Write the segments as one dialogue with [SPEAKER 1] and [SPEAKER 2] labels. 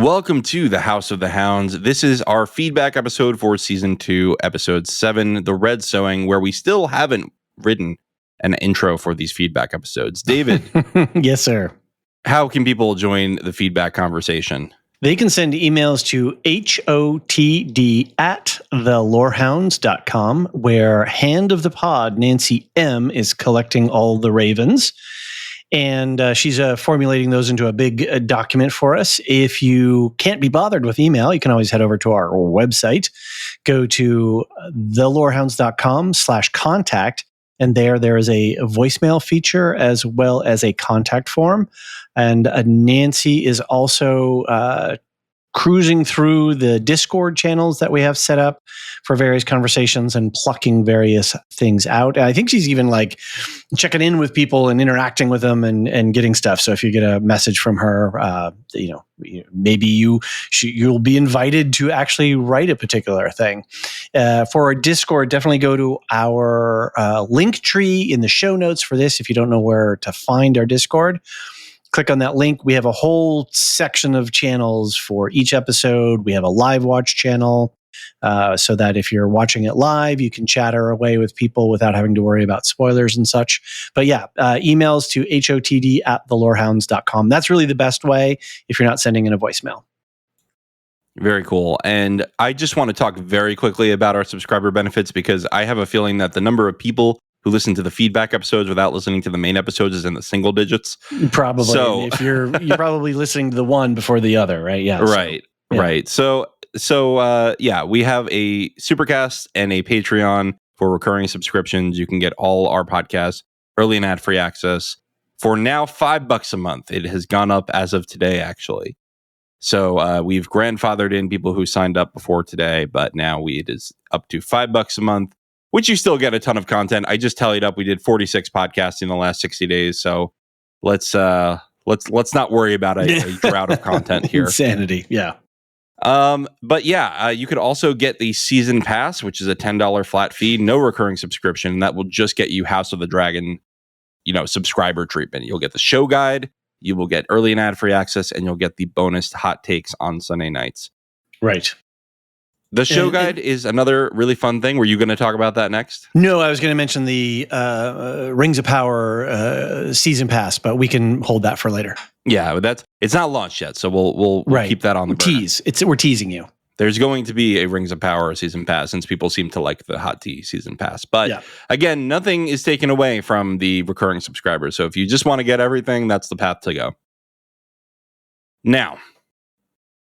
[SPEAKER 1] Welcome to the House of the Hounds. This is our feedback episode for Season 2, Episode 7, The Red Sowing, where we still haven't written an intro for these feedback episodes. David.
[SPEAKER 2] Yes, sir.
[SPEAKER 1] How can people join the feedback conversation?
[SPEAKER 2] They can send emails to hotd@thelorehounds.com, where Hand of the Pod, Nancy M., is collecting all the ravens. And she's formulating those into a big document for us. If you can't be bothered with email, you can always head over to our website. Go to thelorehounds.com/contact. And there is a voicemail feature as well as a contact form. And Nancy is also cruising through the Discord channels that we have set up for various conversations and plucking various things out. And I think she's even like checking in with people and interacting with them and getting stuff. So if you get a message from her, maybe you'll be invited to actually write a particular thing. For our Discord, definitely go to our link tree in the show notes for this. If you don't know where to find our Discord, click on that link. We have a whole section of channels for each episode. We have a live watch channel so that if you're watching it live, you can chatter away with people without having to worry about spoilers and such. But yeah, emails to hotd@thelorehounds.com. That's really the best way if you're not sending in a voicemail.
[SPEAKER 1] Very cool. And I just want to talk very quickly about our subscriber benefits, because I have a feeling that the number of people who listen to the feedback episodes without listening to the main episodes is in the single digits.
[SPEAKER 2] Probably.
[SPEAKER 1] So
[SPEAKER 2] if you're probably listening to the one before the other, right? Yeah.
[SPEAKER 1] Right.
[SPEAKER 2] So, yeah.
[SPEAKER 1] Right. So we have a Supercast and a Patreon for recurring subscriptions. You can get all our podcasts early and ad-free access for now $5 a month. It has gone up as of today, actually. So we've grandfathered in people who signed up before today, but now it is up to $5 a month, which you still get a ton of content. I just tallied up. We did 46 podcasts in the last 60 days. So let's not worry about a drought of content here.
[SPEAKER 2] Insanity. Yeah.
[SPEAKER 1] But yeah, you could also get the season pass, which is a $10 flat fee, no recurring subscription. And that will just get you House of the Dragon, subscriber treatment. You'll get the show guide, you will get early and ad-free access, and you'll get the bonus hot takes on Sunday nights.
[SPEAKER 2] Right.
[SPEAKER 1] The show guide is another really fun thing. Were you going to talk about that next?
[SPEAKER 2] No, I was going to mention the Rings of Power season pass, but we can hold that for later.
[SPEAKER 1] Yeah, but it's not launched yet, so we'll keep that on the burner.
[SPEAKER 2] Tease. We're teasing you.
[SPEAKER 1] There's going to be a Rings of Power season pass, since people seem to like the hot tea season pass. But again, nothing is taken away from the recurring subscribers. So if you just want to get everything, that's the path to go. Now,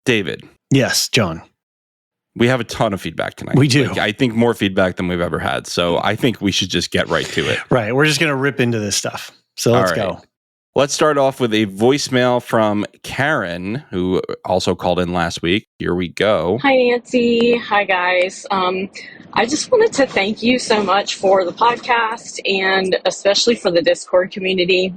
[SPEAKER 1] David.
[SPEAKER 2] Yes, John.
[SPEAKER 1] We have a ton of feedback tonight.
[SPEAKER 2] We do.
[SPEAKER 1] I think more feedback than we've ever had. So I think we should just get right to it.
[SPEAKER 2] Right. We're just going to rip into this stuff. So let's go.
[SPEAKER 1] Let's start off with a voicemail from Karen, who also called in last week. Here we go.
[SPEAKER 3] Hi, Nancy. Hi, guys. I just wanted to thank you so much for the podcast and especially for the Discord community.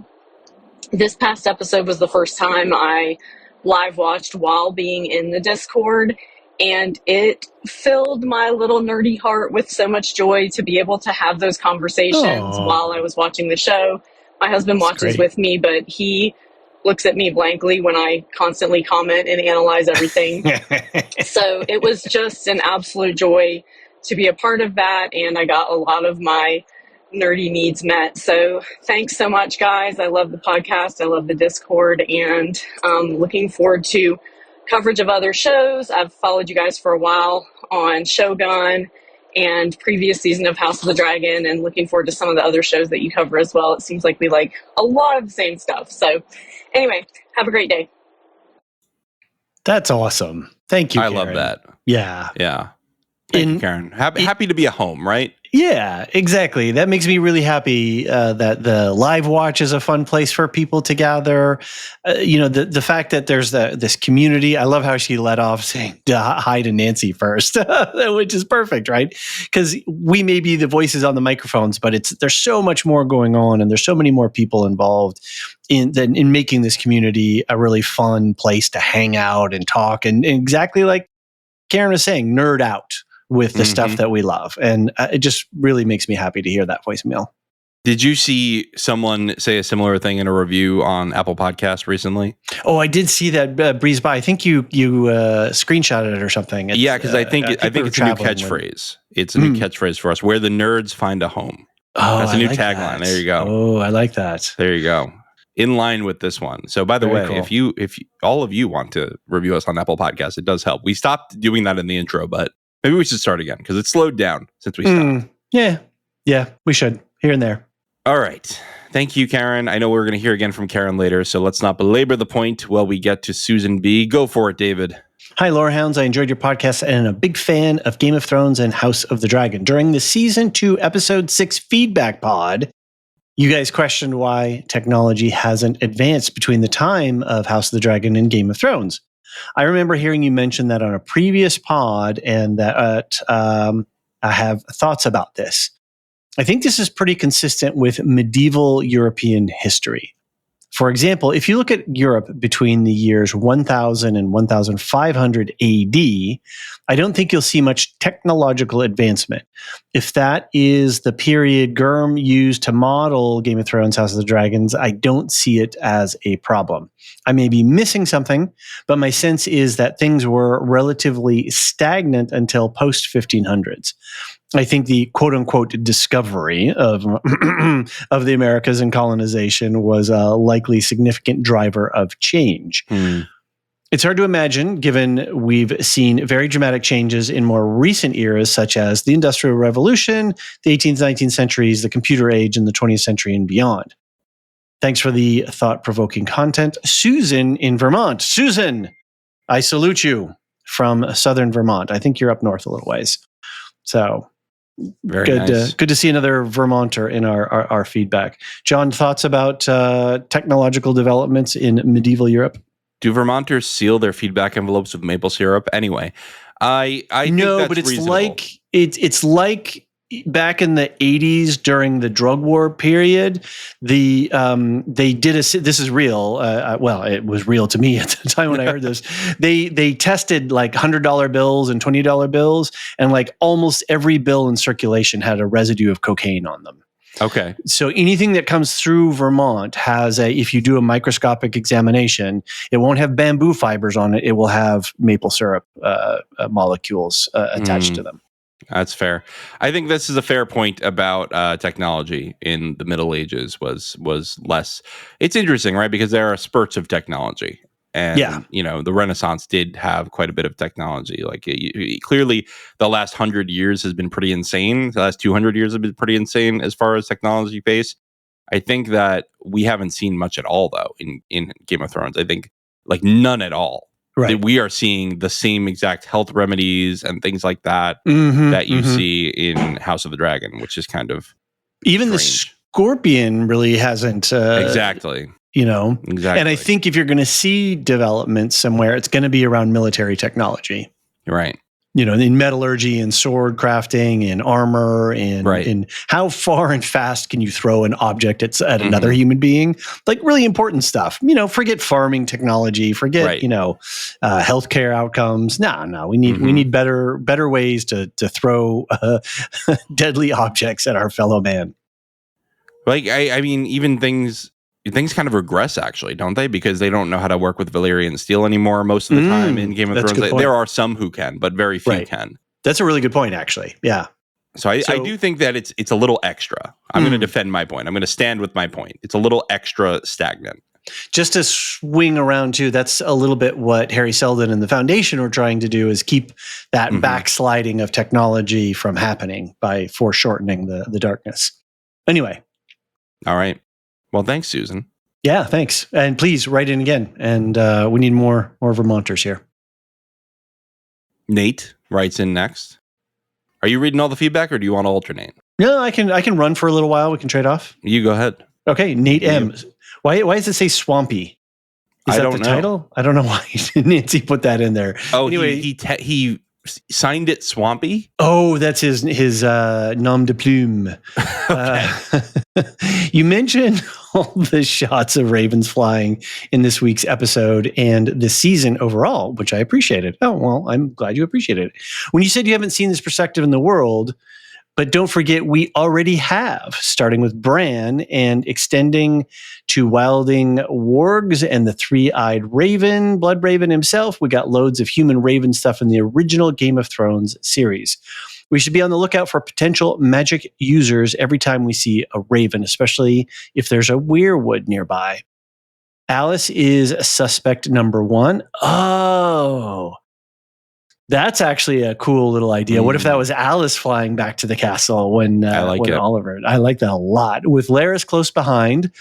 [SPEAKER 3] This past episode was the first time I live watched while being in the Discord, and it filled my little nerdy heart with so much joy to be able to have those conversations while I was watching the show. My husband watches with me, but he looks at me blankly when I constantly comment and analyze everything. So it was just an absolute joy to be a part of that, and I got a lot of my nerdy needs met. So thanks so much, guys. I love the podcast. I love the Discord, and looking forward to coverage of other shows. I've followed you guys for a while on Shogun and previous season of House of the Dragon, and looking forward to some of the other shows that you cover as well. It seems like we like a lot of the same stuff. So anyway, have a great day.
[SPEAKER 2] That's awesome. Thank you,
[SPEAKER 1] I
[SPEAKER 2] Karen.
[SPEAKER 1] love that.
[SPEAKER 2] Yeah.
[SPEAKER 1] Yeah. Thank you, Karen. Happy to be at home, right?
[SPEAKER 2] Yeah, exactly. That makes me really happy that the live watch is a fun place for people to gather. The fact that there's this community. I love how she led off saying hi to Nancy first, which is perfect, right? Because we may be the voices on the microphones, but there's so much more going on, and there's so many more people involved in making this community a really fun place to hang out and talk, and exactly like Karen was saying, nerd out with the stuff that we love. And it just really makes me happy to hear that voicemail.
[SPEAKER 1] Did you see someone say a similar thing in a review on Apple Podcasts recently?
[SPEAKER 2] Oh, I did see that breeze by. I think you screenshotted it or something.
[SPEAKER 1] Yeah, because I think it's a new catchphrase. It's a new catchphrase for us, where the nerds find a home.
[SPEAKER 2] Oh,
[SPEAKER 1] that's a new tagline. There you go.
[SPEAKER 2] Oh, I like that.
[SPEAKER 1] There you go. In line with this one. So, by the way,
[SPEAKER 2] cool.
[SPEAKER 1] if you all of you want to review us on Apple Podcasts, it does help. We stopped doing that in the intro, but maybe we should start again because it's slowed down since we stopped.
[SPEAKER 2] Yeah, we should here and there.
[SPEAKER 1] All right. Thank you, Karen. I know we're going to hear again from Karen later, so let's not belabor the point while we get to Susan B. Go for it, David.
[SPEAKER 2] Hi, Lorehounds. I enjoyed your podcast and I'm a big fan of Game of Thrones and House of the Dragon. During the Season 2, Episode 6 feedback pod, you guys questioned why technology hasn't advanced between the time of House of the Dragon and Game of Thrones. I remember hearing you mention that on a previous pod and that I have thoughts about this. I think this is pretty consistent with medieval European history. For example, if you look at Europe between the years 1000 and 1500 AD, I don't think you'll see much technological advancement. If that is the period Gurm used to model Game of Thrones, House of the Dragons, I don't see it as a problem. I may be missing something, but my sense is that things were relatively stagnant until post-1500s. I think the quote-unquote discovery of of the Americas and colonization was a likely significant driver of change. It's hard to imagine, given we've seen very dramatic changes in more recent eras, such as the Industrial Revolution, the 18th, 19th centuries, the computer age, and the 20th century and beyond. Thanks for the thought-provoking content. Susan in Vermont. Susan, I salute you from southern Vermont. I think you're up north a little ways. So...
[SPEAKER 1] Very
[SPEAKER 2] good.
[SPEAKER 1] nice.
[SPEAKER 2] Good to see another Vermonter in our feedback. John, thoughts about technological developments in medieval Europe?
[SPEAKER 1] Do Vermonters seal their feedback envelopes with maple syrup? Anyway, I
[SPEAKER 2] no,
[SPEAKER 1] think that's
[SPEAKER 2] but it's
[SPEAKER 1] reasonable.
[SPEAKER 2] like it's like back in the 80s during the drug war period. They did this is real. Well, it was real to me at the time when I heard this. They tested like $100 bills and $20 bills, and like almost every bill in circulation had a residue of cocaine on them.
[SPEAKER 1] Okay.
[SPEAKER 2] So anything that comes through Vermont has if you do a microscopic examination, it won't have bamboo fibers on it. It will have maple syrup molecules attached to them.
[SPEAKER 1] That's fair. I think this is a fair point about technology in the Middle Ages was less. It's interesting, right? Because there are spurts of technology. And, the Renaissance did have quite a bit of technology. Like clearly the last 100 years has been pretty insane. The last 200 years have been pretty insane as far as technology pace. I think that we haven't seen much at all, though, in Game of Thrones. I think like none at all. Right. We are seeing the same exact health remedies and things like that that you see in House of the Dragon, which is kind of
[SPEAKER 2] even
[SPEAKER 1] strange.
[SPEAKER 2] The scorpion really hasn't
[SPEAKER 1] exactly. Exactly.
[SPEAKER 2] And I think if you're going to see development somewhere, it's going to be around military technology,
[SPEAKER 1] right?
[SPEAKER 2] In metallurgy and sword crafting and armor and in how far and fast can you throw an object at another human being? Like really important stuff. Forget farming technology, forget healthcare outcomes. No, we need better ways to throw deadly objects at our fellow man.
[SPEAKER 1] Like I mean, even things kind of regress, actually, don't they? Because they don't know how to work with Valyrian steel anymore most of the time in Game of Thrones. There are some who can, but very few can.
[SPEAKER 2] That's a really good point, actually. Yeah.
[SPEAKER 1] So I do think that it's a little extra. I'm going to defend my point. I'm going to stand with my point. It's a little extra stagnant.
[SPEAKER 2] Just to swing around too, that's a little bit what Harry Seldon and the Foundation are trying to do, is keep that backsliding of technology from happening by foreshortening the darkness. Anyway.
[SPEAKER 1] All right. Well, thanks, Susan.
[SPEAKER 2] Yeah, thanks. And please write in again. And we need more Vermonters here.
[SPEAKER 1] Nate writes in next. Are you reading all the feedback, or do you want to alternate?
[SPEAKER 2] No, I can run for a little while. We can trade off.
[SPEAKER 1] You go ahead.
[SPEAKER 2] Okay, Nate M. Why does it say swampy? Is that the title? I don't know why Nancy put that in there.
[SPEAKER 1] Oh, anyway, he signed it Swampy.
[SPEAKER 2] Oh, that's his nom de plume. You mentioned all the shots of ravens flying in this week's episode and the season overall, which I appreciated. Oh, well, I'm glad you appreciated it. When you said you haven't seen this perspective in the world, But don't forget, we already have, starting with Bran and extending to wilding wargs and the three-eyed raven, Blood Raven himself. We got loads of human raven stuff in the original Game of Thrones series. We should be on the lookout for potential magic users every time we see a raven, especially if there's a weirwood nearby. Alice is suspect number 1. Oh, that's actually a cool little idea. What if that was Alice flying back to the castle when Oliver? I like that a lot. With Larys close behind,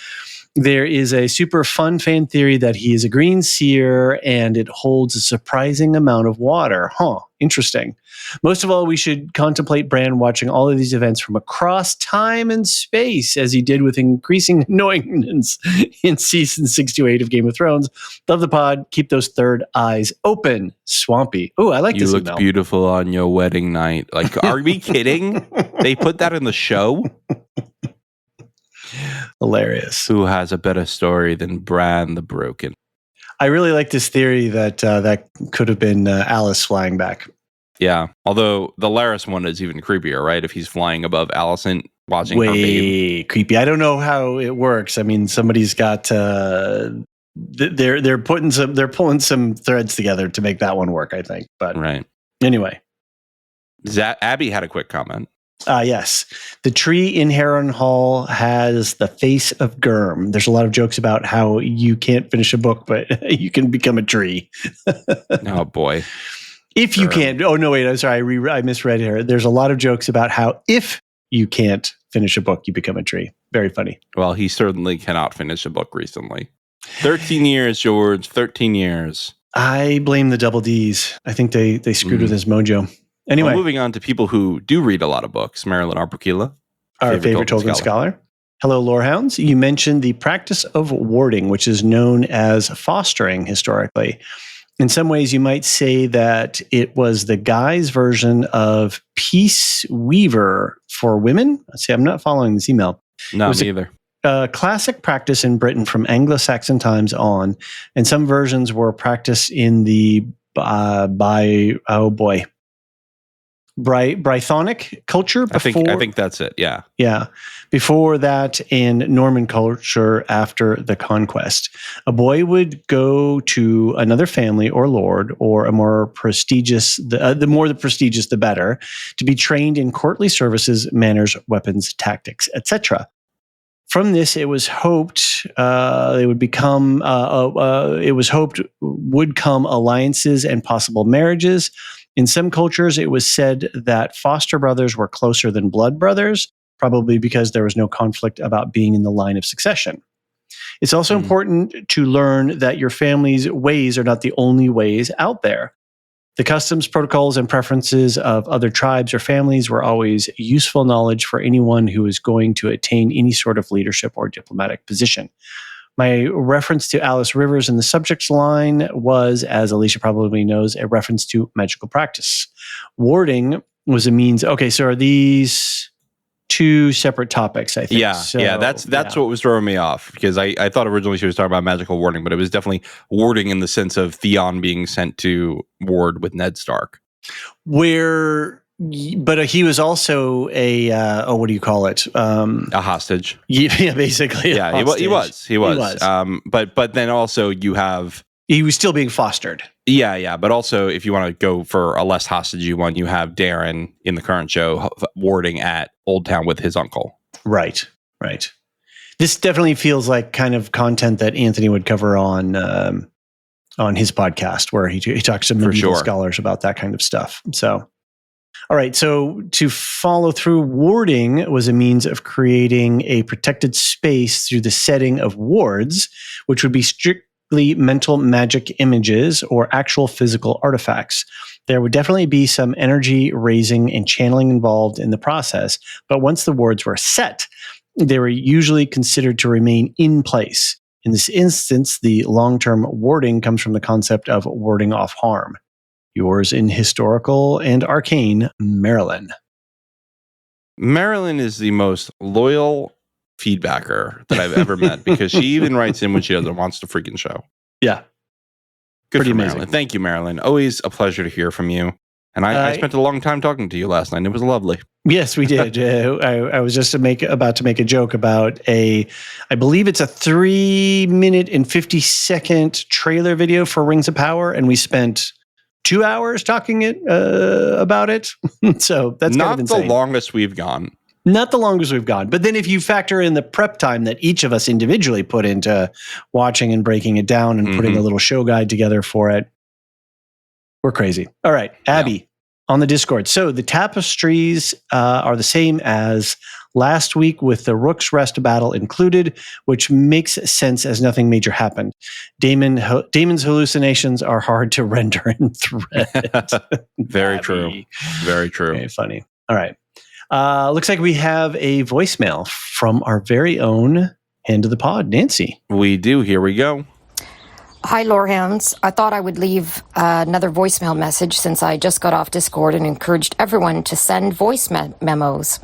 [SPEAKER 2] there is a super fun fan theory that he is a green seer and it holds a surprising amount of water. Interesting. Most of all, we should contemplate Bran watching all of these events from across time and space, as he did with increasing annoyance in season 6 to 8 of Game of Thrones. Love the pod. Keep those third eyes open. Swampy. Oh, I like this email.
[SPEAKER 1] You looked beautiful on your wedding night. Like, are we kidding? They put that in the show?
[SPEAKER 2] Hilarious.
[SPEAKER 1] Who has a better story than Bran the Broken?
[SPEAKER 2] I really like this theory that that could have been Alice flying back.
[SPEAKER 1] Yeah, although the Larys one is even creepier, right? If he's flying above Alicent, watching her babe.
[SPEAKER 2] Creepy. I don't know how it works. I mean, somebody's got they're pulling some threads together to make that one work, I think. But
[SPEAKER 1] right.
[SPEAKER 2] Anyway,
[SPEAKER 1] Abby had a quick comment.
[SPEAKER 2] Yes. The tree in Harrenhal has the face of Gurm. There's a lot of jokes about how you can't finish a book, but you can become a tree.
[SPEAKER 1] Oh, boy.
[SPEAKER 2] If you can't. Oh, no, wait. I'm sorry. I misread here. There's a lot of jokes about how if you can't finish a book, you become a tree. Very funny.
[SPEAKER 1] Well, he certainly cannot finish a book recently. 13 years, George. 13 years.
[SPEAKER 2] I blame the double Ds. I think they screwed with his mojo. Anyway,
[SPEAKER 1] moving on to people who do read a lot of books. Marilyn Arpakila,
[SPEAKER 2] our favorite Tolkien scholar. Hello, Lorehounds. You mentioned the practice of warding, which is known as fostering historically. In some ways, you might say that it was the guy's version of Peace Weaver for women. Let's see, I'm not following this email.
[SPEAKER 1] No, me either.
[SPEAKER 2] A classic practice in Britain from Anglo-Saxon times on, and some versions were practiced in the Brythonic culture before.
[SPEAKER 1] I think that's it. Yeah.
[SPEAKER 2] Yeah. Before that, in Norman culture after the conquest, a boy would go to another family or lord, or a more prestigious, the more the prestigious, the better, to be trained in courtly services, manners, weapons, tactics, etc. From this, it was hoped would come alliances and possible marriages. In some cultures, it was said that foster brothers were closer than blood brothers, probably because there was no conflict about being in the line of succession. It's also important to learn that your family's ways are not the only ways out there. The customs, protocols, and preferences of other tribes or families were always useful knowledge for anyone who is going to attain any sort of leadership or diplomatic position. My reference to Alice Rivers in the subject line was, as Alicia probably knows, a reference to magical practice. Warding was a means. Okay, so are these two separate topics, I think?
[SPEAKER 1] Yeah, that's what was throwing me off, because I thought originally she was talking about magical warding, but it was definitely warding in the sense of Theon being sent to ward with Ned Stark.
[SPEAKER 2] But he was also a what do you call it?
[SPEAKER 1] A hostage.
[SPEAKER 2] Yeah, basically.
[SPEAKER 1] Yeah, he was. But then also you have,
[SPEAKER 2] he was still being fostered.
[SPEAKER 1] Yeah. But also, if you want to go for a less hostagey one, you have Darren in the current show warding at Old Town with his uncle.
[SPEAKER 2] Right. This definitely feels like kind of content that Anthony would cover on his podcast, where he talks to medieval scholars about that kind of stuff. So. All right, so to follow through, warding was a means of creating a protected space through the setting of wards, which would be strictly mental magic images or actual physical artifacts. There would definitely be some energy raising and channeling involved in the process, but once the wards were set, they were usually considered to remain in place. In this instance, the long-term warding comes from the concept of warding off harm. Yours in historical and arcane, Marilyn.
[SPEAKER 1] Marilyn is the most loyal feedbacker that I've ever met, because she even writes in when she doesn't want the freaking show.
[SPEAKER 2] Yeah.
[SPEAKER 1] Good
[SPEAKER 2] Pretty
[SPEAKER 1] for
[SPEAKER 2] amazing.
[SPEAKER 1] Marilyn. Thank you, Marilyn. Always a pleasure to hear from you. And I spent a long time talking to you last night. It was lovely.
[SPEAKER 2] Yes, we did. I was just about to make a joke about I believe it's a 3-minute and 50-second trailer video for Rings of Power, and we spent 2 hours talking about it. So that's
[SPEAKER 1] not
[SPEAKER 2] kind of insane.
[SPEAKER 1] the longest we've gone.
[SPEAKER 2] Not the longest we've gone. But then if you factor in the prep time that each of us individually put into watching and breaking it down and putting a little show guide together for it, we're crazy. All right, Abby, on the Discord. So the tapestries are the same as last week with the Rook's Rest battle included, which makes sense as nothing major happened. Damon's hallucinations are hard to render in thread.
[SPEAKER 1] Very true. Very true.
[SPEAKER 2] Very funny. All right. Looks like we have a voicemail from our very own End of the Pod, Nancy.
[SPEAKER 1] We do. Here we go.
[SPEAKER 4] Hi, Lorehounds. I thought I would leave another voicemail message since I just got off Discord and encouraged everyone to send voice memos.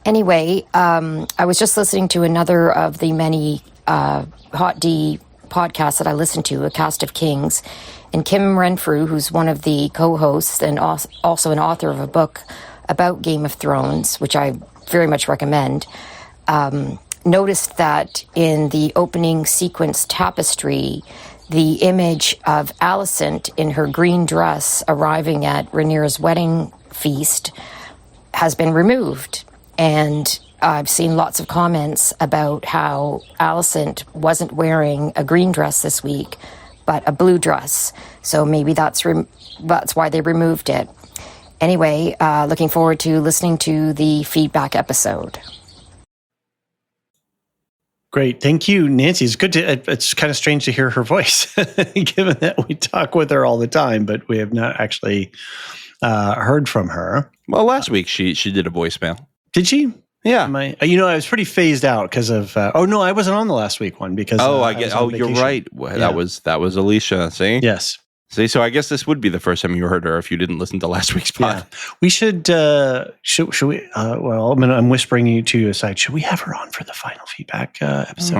[SPEAKER 4] Anyway, I was just listening to another of the many Hot D podcasts that I listen to, A Cast of Kings, and Kim Renfrew, who's one of the co-hosts and also an author of a book about Game of Thrones, which I very much recommend, noticed that in the opening sequence tapestry, the image of Alicent in her green dress arriving at Rhaenyra's wedding feast has been removed. And I've seen lots of comments about how Alicent wasn't wearing a green dress this week, but a blue dress. So maybe that's why they removed it. Anyway, looking forward to listening to the feedback episode.
[SPEAKER 2] Great. Thank you, Nancy. It's kind of strange to hear her voice, given that we talk with her all the time, but we have not actually heard from her.
[SPEAKER 1] Well, last week she did a voicemail.
[SPEAKER 2] Did she?
[SPEAKER 1] Yeah.
[SPEAKER 2] I was pretty phased out because of. No, I wasn't on the last week one because.
[SPEAKER 1] I get. You're right. Well,
[SPEAKER 2] yeah.
[SPEAKER 1] That was Alicia. See.
[SPEAKER 2] Yes.
[SPEAKER 1] See, so I guess this would be the first time you heard her if you didn't listen to last week's pod.
[SPEAKER 2] Yeah. We should we? I'm whispering you to your side. Should we have her on for the final feedback episode?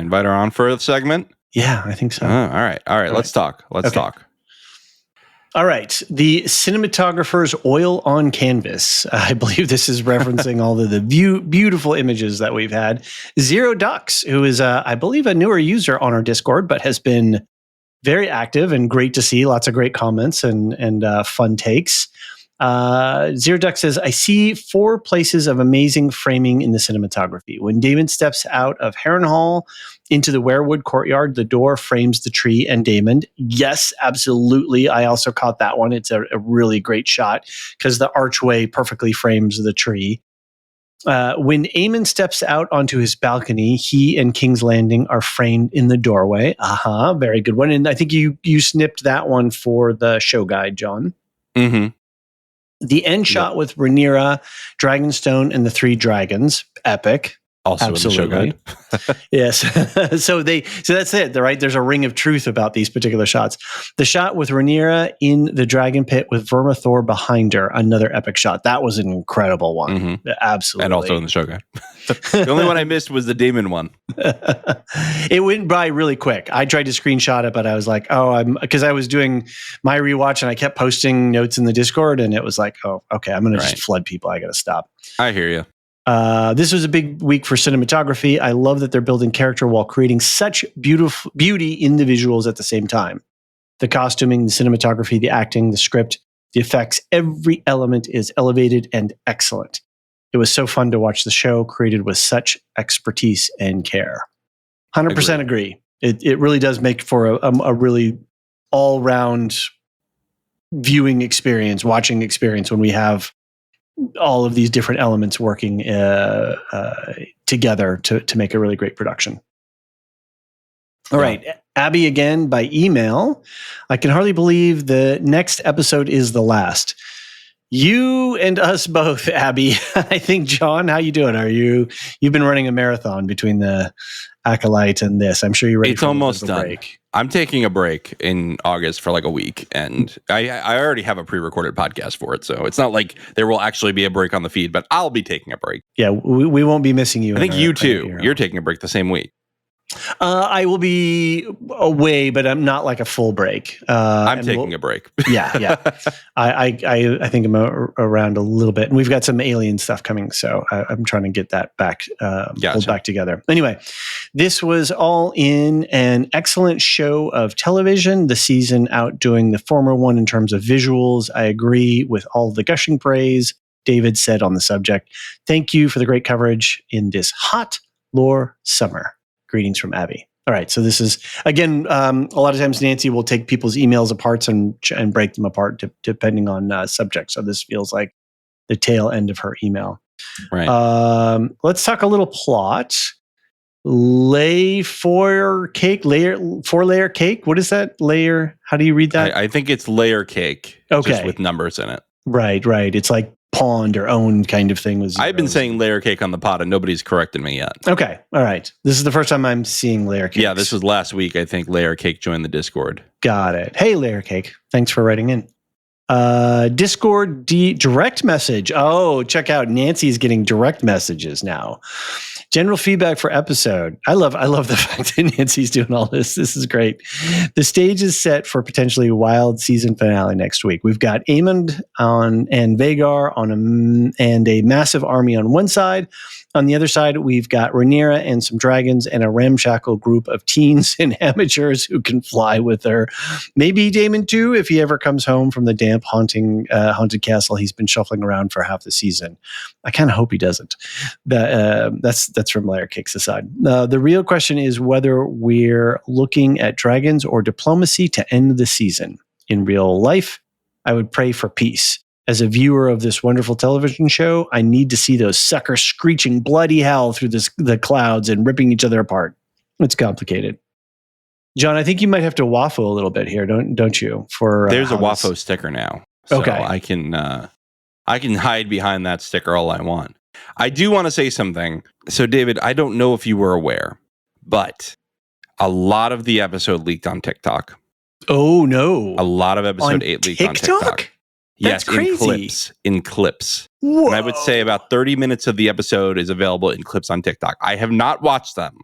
[SPEAKER 1] Invite her on for a segment.
[SPEAKER 2] Yeah, I think so.
[SPEAKER 1] All right. Let's talk. Let's talk.
[SPEAKER 2] All right. The cinematographer's oil on canvas. I believe this is referencing all of the beautiful images that we've had. Zero Ducks, who is, I believe, a newer user on our Discord, but has been very active and great to see. Lots of great comments and fun takes. Zero Duck says, I see 4 places of amazing framing in the cinematography. When Damon steps out of Harrenhal into the Werewood courtyard, the door frames the tree and Damon. Yes, absolutely. I also caught that one. It's a really great shot because the archway perfectly frames the tree. When Aemon steps out onto his balcony, he and King's Landing are framed in the doorway. Very good one. And I think you snipped that one for the show guide, John.
[SPEAKER 1] Mm-hmm.
[SPEAKER 2] The end shot with Rhaenyra, Dragonstone, and the 3 dragons. Epic.
[SPEAKER 1] Also absolutely. In the show guide.
[SPEAKER 2] Yes. So that's it, right? There's a ring of truth about these particular shots. The shot with Rhaenyra in the dragon pit with Vermithor behind her, another epic shot. That was an incredible one. Mm-hmm. Absolutely.
[SPEAKER 1] And also in the show guide. The only one I missed was the Daemon one.
[SPEAKER 2] It went by really quick. I tried to screenshot it, but I was like, because I was doing my rewatch and I kept posting notes in the Discord and it was like, oh, okay, I'm going to just flood people. I got to stop.
[SPEAKER 1] I hear you.
[SPEAKER 2] This was a big week for cinematography. I love that they're building character while creating such beauty in the visuals at the same time. The costuming, the cinematography, the acting, the script, the effects, every element is elevated and excellent. It was so fun to watch the show created with such expertise and care. 100% agree. It really does make for a really all-round viewing experience, watching experience when we have all of these different elements working together to make a really great production. All right. Abby again by email. I can hardly believe the next episode is the last. You and us both, Abby. I think, John, how you doing? You've been running a marathon between the Acolyte and this. I'm sure you're ready.
[SPEAKER 1] It's almost done. Break. I'm taking a break in August for like a week, and I already have a pre-recorded podcast for it, so it's not like there will actually be a break on the feed, but I'll be taking a break.
[SPEAKER 2] Yeah, we won't be missing you.
[SPEAKER 1] I think you too. You're taking a break the same week.
[SPEAKER 2] I will be away, but I'm not like a full break.
[SPEAKER 1] I'm taking a break.
[SPEAKER 2] Yeah. I think I'm around a little bit, and we've got some alien stuff coming, so I'm trying to get that back pulled back together. Anyway, this was all in an excellent show of television. The season outdoing the former one in terms of visuals. I agree with all the gushing praise David said on the subject. Thank you for the great coverage in this hot lore summer. Greetings from Abby. All right. So this is, again, a lot of times Nancy will take people's emails apart and break them apart depending on subject. So this feels like the tail end of her email.
[SPEAKER 1] Right.
[SPEAKER 2] Let's talk a little plot. Lay four layer cake. What is that? Layer. How do you read that?
[SPEAKER 1] I think it's layer cake.
[SPEAKER 2] Okay.
[SPEAKER 1] Just with numbers in it.
[SPEAKER 2] Right. It's like pawned or owned kind of thing.
[SPEAKER 1] I've been saying layer cake on the pod and nobody's corrected me yet.
[SPEAKER 2] Okay. All right. This is the first time I'm seeing layer cake.
[SPEAKER 1] Yeah, this was last week. I think layer cake joined the Discord.
[SPEAKER 2] Got it. Hey, layer cake. Thanks for writing in. Discord direct message. Oh, check out. Nancy's getting direct messages now. General feedback for episode. I love the fact that Nancy's doing all this. This is great. The stage is set for potentially wild season finale next week. We've got Aemond and Vagar and a massive army on one side. On the other side, we've got Rhaenyra and some dragons and a ramshackle group of teens and amateurs who can fly with her. Maybe Daemon too, if he ever comes home from the damp haunted castle he's been shuffling around for half the season. I kind of hope he doesn't. That's from Layer Cakes aside. The real question is whether we're looking at dragons or diplomacy to end the season. In real life, I would pray for peace. As a viewer of this wonderful television show, I need to see those suckers screeching bloody hell through the clouds and ripping each other apart. It's complicated. John, I think you might have to waffle a little bit here, don't you?
[SPEAKER 1] There's a waffle sticker now, so
[SPEAKER 2] okay.
[SPEAKER 1] I can hide behind that sticker all I want. I do want to say something. So, David, I don't know if you were aware, but a lot of the episode leaked on TikTok.
[SPEAKER 2] Oh no!
[SPEAKER 1] A lot of episode 8 leaked on TikTok.
[SPEAKER 2] That's crazy.
[SPEAKER 1] In clips.
[SPEAKER 2] Whoa.
[SPEAKER 1] And I would say about 30 minutes of the episode is available in clips on TikTok. I have not watched them,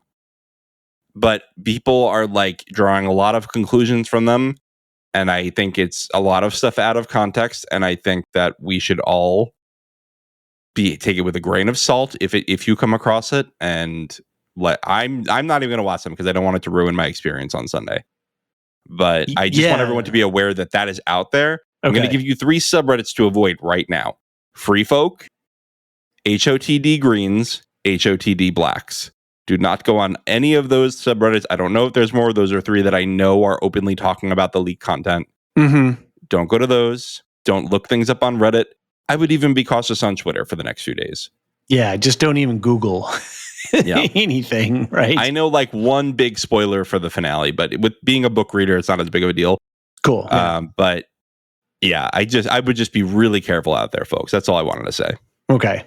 [SPEAKER 1] but people are like drawing a lot of conclusions from them. And I think it's a lot of stuff out of context. And I think that we should all take it with a grain of salt if you come across it. And I'm not even going to watch them because I don't want it to ruin my experience on Sunday. But I just want everyone to be aware that is out there. I'm going to give you 3 subreddits to avoid right now. Free Folk, HOTD Greens, HOTD Blacks. Do not go on any of those subreddits. I don't know if there's more. Those are 3 that I know are openly talking about the leaked content.
[SPEAKER 2] Mm-hmm.
[SPEAKER 1] Don't go to those. Don't look things up on Reddit. I would even be cautious on Twitter for the next few days.
[SPEAKER 2] Yeah, just don't even Google anything, right?
[SPEAKER 1] I know like one big spoiler for the finale, but with being a book reader, it's not as big of a deal.
[SPEAKER 2] Cool. Yeah.
[SPEAKER 1] But yeah, I would just be really careful out there, folks. That's all I wanted to say.
[SPEAKER 2] Okay.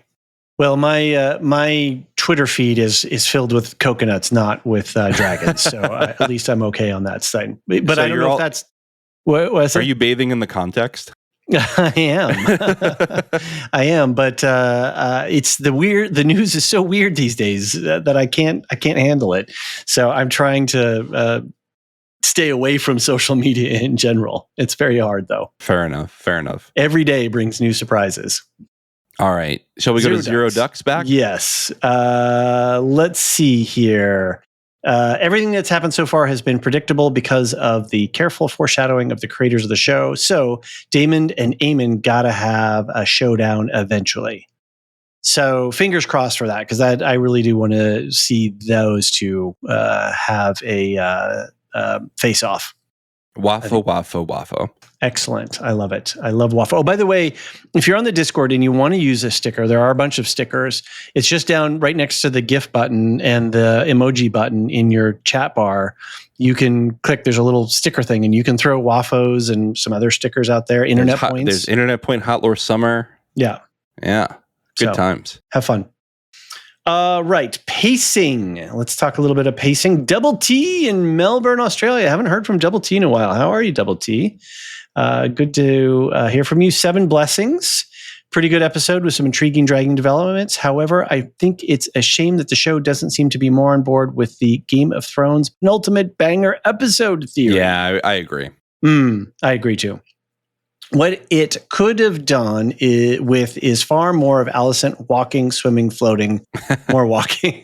[SPEAKER 2] Well, my Twitter feed is filled with coconuts, not with dragons. So at least I'm okay on that side. But so I don't know if that's. What
[SPEAKER 1] are you bathing in the context?
[SPEAKER 2] I am. But it's the news is so weird these days that I can't handle it. So I'm trying to stay away from social media in general. It's very hard, though.
[SPEAKER 1] Fair enough. Every
[SPEAKER 2] day brings new surprises.
[SPEAKER 1] All right. Shall we go to Zero Ducks back?
[SPEAKER 2] Yes. Let's see here. Everything that's happened so far has been predictable because of the careful foreshadowing of the creators of the show. So Daemon and Aemon gotta have a showdown eventually. So fingers crossed for that, because I really do want to see those two have a face-off.
[SPEAKER 1] Waffle.
[SPEAKER 2] Excellent. I love it. I love waffle. Oh, by the way, if you're on the Discord and you want to use a sticker, there are a bunch of stickers. It's just down right next to the GIF button and the emoji button in your chat bar. You can click, there's a little sticker thing, and you can throw waffles and some other stickers out there. Internet points.
[SPEAKER 1] There's Internet Point, Hot Lore Summer.
[SPEAKER 2] Yeah.
[SPEAKER 1] Good times.
[SPEAKER 2] Have fun. Right. Pacing. Let's talk a little bit of pacing. Double T in Melbourne, Australia. I haven't heard from Double T in a while. How are you, Double T? Good to hear from you. 7 blessings. pretty good episode with some intriguing dragging developments. However, I think it's a shame that the show doesn't seem to be more on board with the Game of Thrones penultimate banger episode theory.
[SPEAKER 1] Yeah, I agree.
[SPEAKER 2] I agree too. What it could have done is far more of Alicent walking, swimming, floating, more walking.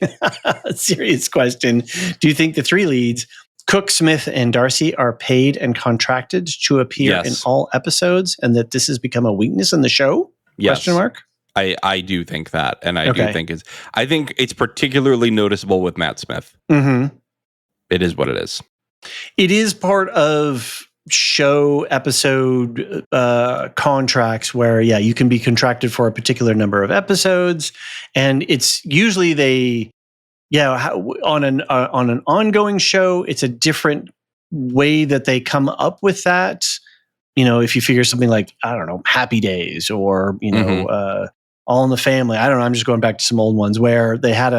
[SPEAKER 2] Serious question. Do you think the three leads, Cook, Smith, and Darcy, are paid and contracted to appear in all episodes, and that this has become a weakness in the show?
[SPEAKER 1] Yes.
[SPEAKER 2] Question mark?
[SPEAKER 1] I do think that, and I do think it's particularly noticeable with Matt Smith.
[SPEAKER 2] Mm-hmm.
[SPEAKER 1] It is what it is.
[SPEAKER 2] It is part of show episode contracts where you can be contracted for a particular number of episodes, and it's usually on an ongoing show it's a different way that they come up with that. If you figure something like, I don't know, Happy Days or All in the Family, I don't know, I'm just going back to some old ones where they had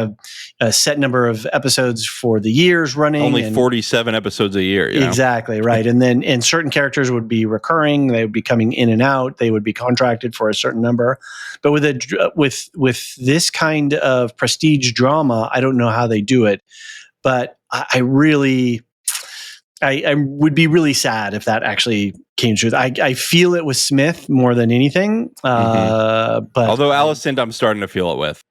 [SPEAKER 2] a set number of episodes for the years running.
[SPEAKER 1] Only 47 episodes a year.
[SPEAKER 2] Exactly, right. And certain characters would be recurring. They would be coming in and out. They would be contracted for a certain number. But with this kind of prestige drama, I don't know how they do it. But I would be really sad if that actually came true. I feel it with Smith more than anything. But
[SPEAKER 1] although Alicent, I'm starting to feel it with.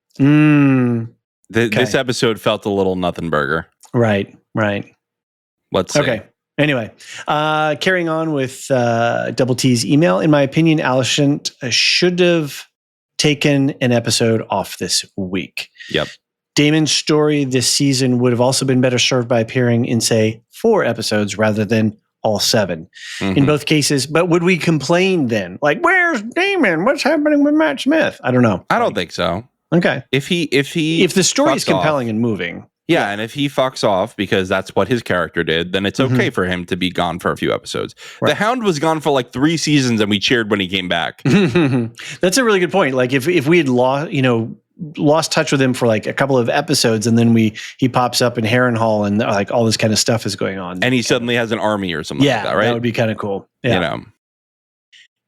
[SPEAKER 1] This episode felt a little nothing burger.
[SPEAKER 2] Right.
[SPEAKER 1] Let's see.
[SPEAKER 2] Okay. Anyway, carrying on with Double T's email. In my opinion, Alicent should have taken an episode off this week.
[SPEAKER 1] Yep.
[SPEAKER 2] Damon's story this season would have also been better served by appearing in, say, 4 episodes rather than all 7 in both cases. But would we complain then? Like, where's Damon? What's happening with Matt Smith? I don't know.
[SPEAKER 1] I don't think so.
[SPEAKER 2] Okay.
[SPEAKER 1] If the
[SPEAKER 2] story is compelling and moving.
[SPEAKER 1] Yeah, and if he fucks off because that's what his character did, then it's okay for him to be gone for a few episodes. Right. The Hound was gone for like 3 seasons and we cheered when he came back.
[SPEAKER 2] That's a really good point. Like if we had lost touch with him for like a couple of episodes and then he pops up in Harrenhal and like all this kind of stuff is going on.
[SPEAKER 1] And he suddenly has an army or something like that, right?
[SPEAKER 2] That would be kind of cool. Yeah.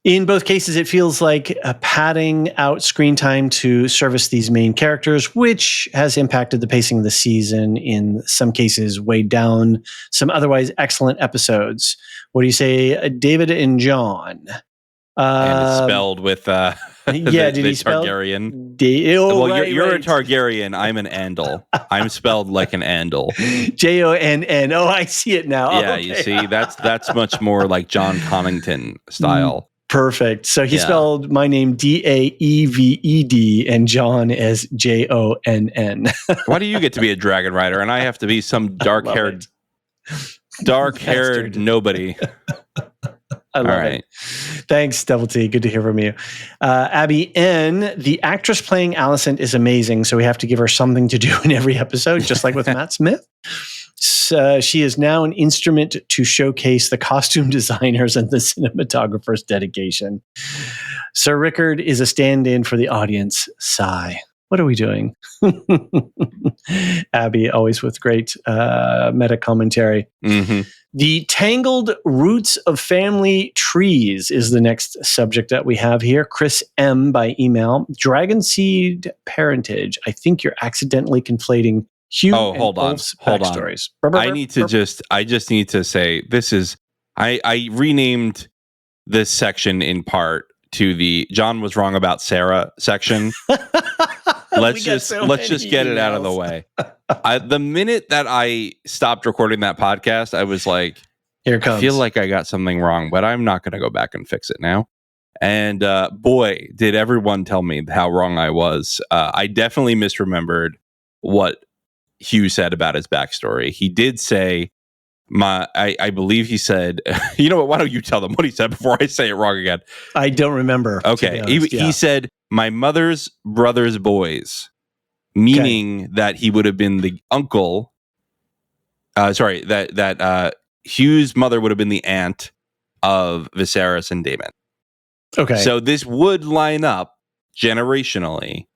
[SPEAKER 2] In both cases, it feels like padding out screen time to service these main characters, which has impacted the pacing of the season. In some cases, weighed down some otherwise excellent episodes. What do you say, David and John?
[SPEAKER 1] And it's spelled with
[SPEAKER 2] did he spell
[SPEAKER 1] Targaryen? You're a Targaryen. I'm an Andal. I'm spelled like an Andal.
[SPEAKER 2] Jonn. Oh, I see it now.
[SPEAKER 1] Yeah, okay. You see, that's much more like John Connington style.
[SPEAKER 2] Perfect. So he spelled my name Daeved and John as Jonn.
[SPEAKER 1] Why do you get to be a dragon rider and I have to be some dark-haired nobody?
[SPEAKER 2] I love it. Thanks, Double T. Good to hear from you. Abby N., the actress playing Alicent is amazing, so we have to give her something to do in every episode, just like with Matt Smith. She is now an instrument to showcase the costume designers and the cinematographer's dedication. Sir Rickard is a stand-in for the audience. Sigh. What are we doing? Abby, always with great meta commentary. The tangled roots of family trees is the next subject that we have here. Chris M. by email. Dragon seed parentage. I think you're accidentally conflating Hugh and Ulf's backstories.
[SPEAKER 1] I just need to say this is, I renamed this section in part to the John was wrong about Sarah section. Let's just get it out of the way. The minute that I stopped recording that podcast, I was like,
[SPEAKER 2] here it comes.
[SPEAKER 1] I feel like I got something wrong, but I'm not going to go back and fix it now. And boy, did everyone tell me how wrong I was. I definitely misremembered what Hugh said about his backstory. He did say, I believe he said, you know what, why don't you tell them what he said before I say it wrong again?
[SPEAKER 2] I don't remember.
[SPEAKER 1] Okay. He said, my mother's brother's boys, meaning that he would have been the uncle. That Hugh's mother would have been the aunt of Viserys and Daemon.
[SPEAKER 2] Okay.
[SPEAKER 1] So this would line up generationally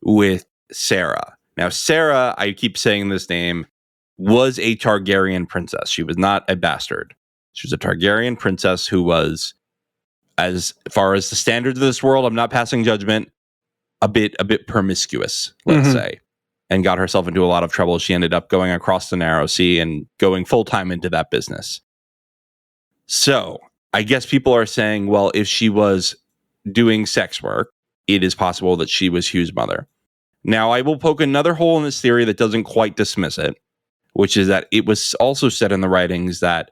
[SPEAKER 1] with Sarah. Now, Sarah, I keep saying this name, was a Targaryen princess. She was not a bastard. She was a Targaryen princess who was as far as the standards of this world, I'm not passing judgment, a bit promiscuous, let's say, and got herself into a lot of trouble. She ended up going across the narrow sea and going full time into that business. So I guess people are saying, well, if she was doing sex work, it is possible that she was Hugh's mother. Now, I will poke another hole in this theory that doesn't quite dismiss it, which is that it was also said in the writings that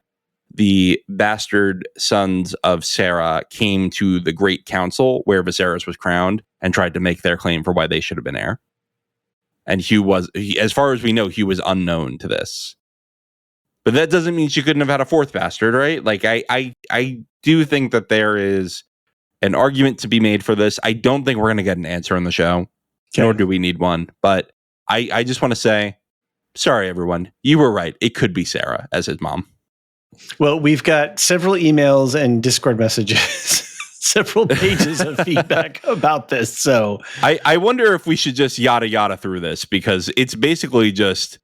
[SPEAKER 1] the bastard sons of Sarah came to the Great Council where Viserys was crowned and tried to make their claim for why they should have been heir. And as far as we know, Hugh was unknown to this. But that doesn't mean she couldn't have had a fourth bastard, right? Like, I do think that there is an argument to be made for this. I don't think we're going to get an answer on the show, nor do we need one. But I just want to say, sorry, everyone. You were right. It could be Sarah as his mom.
[SPEAKER 2] Well, we've got several emails and Discord messages, several pages of feedback about this. So
[SPEAKER 1] I wonder if we should just yada through this, because it's basically just...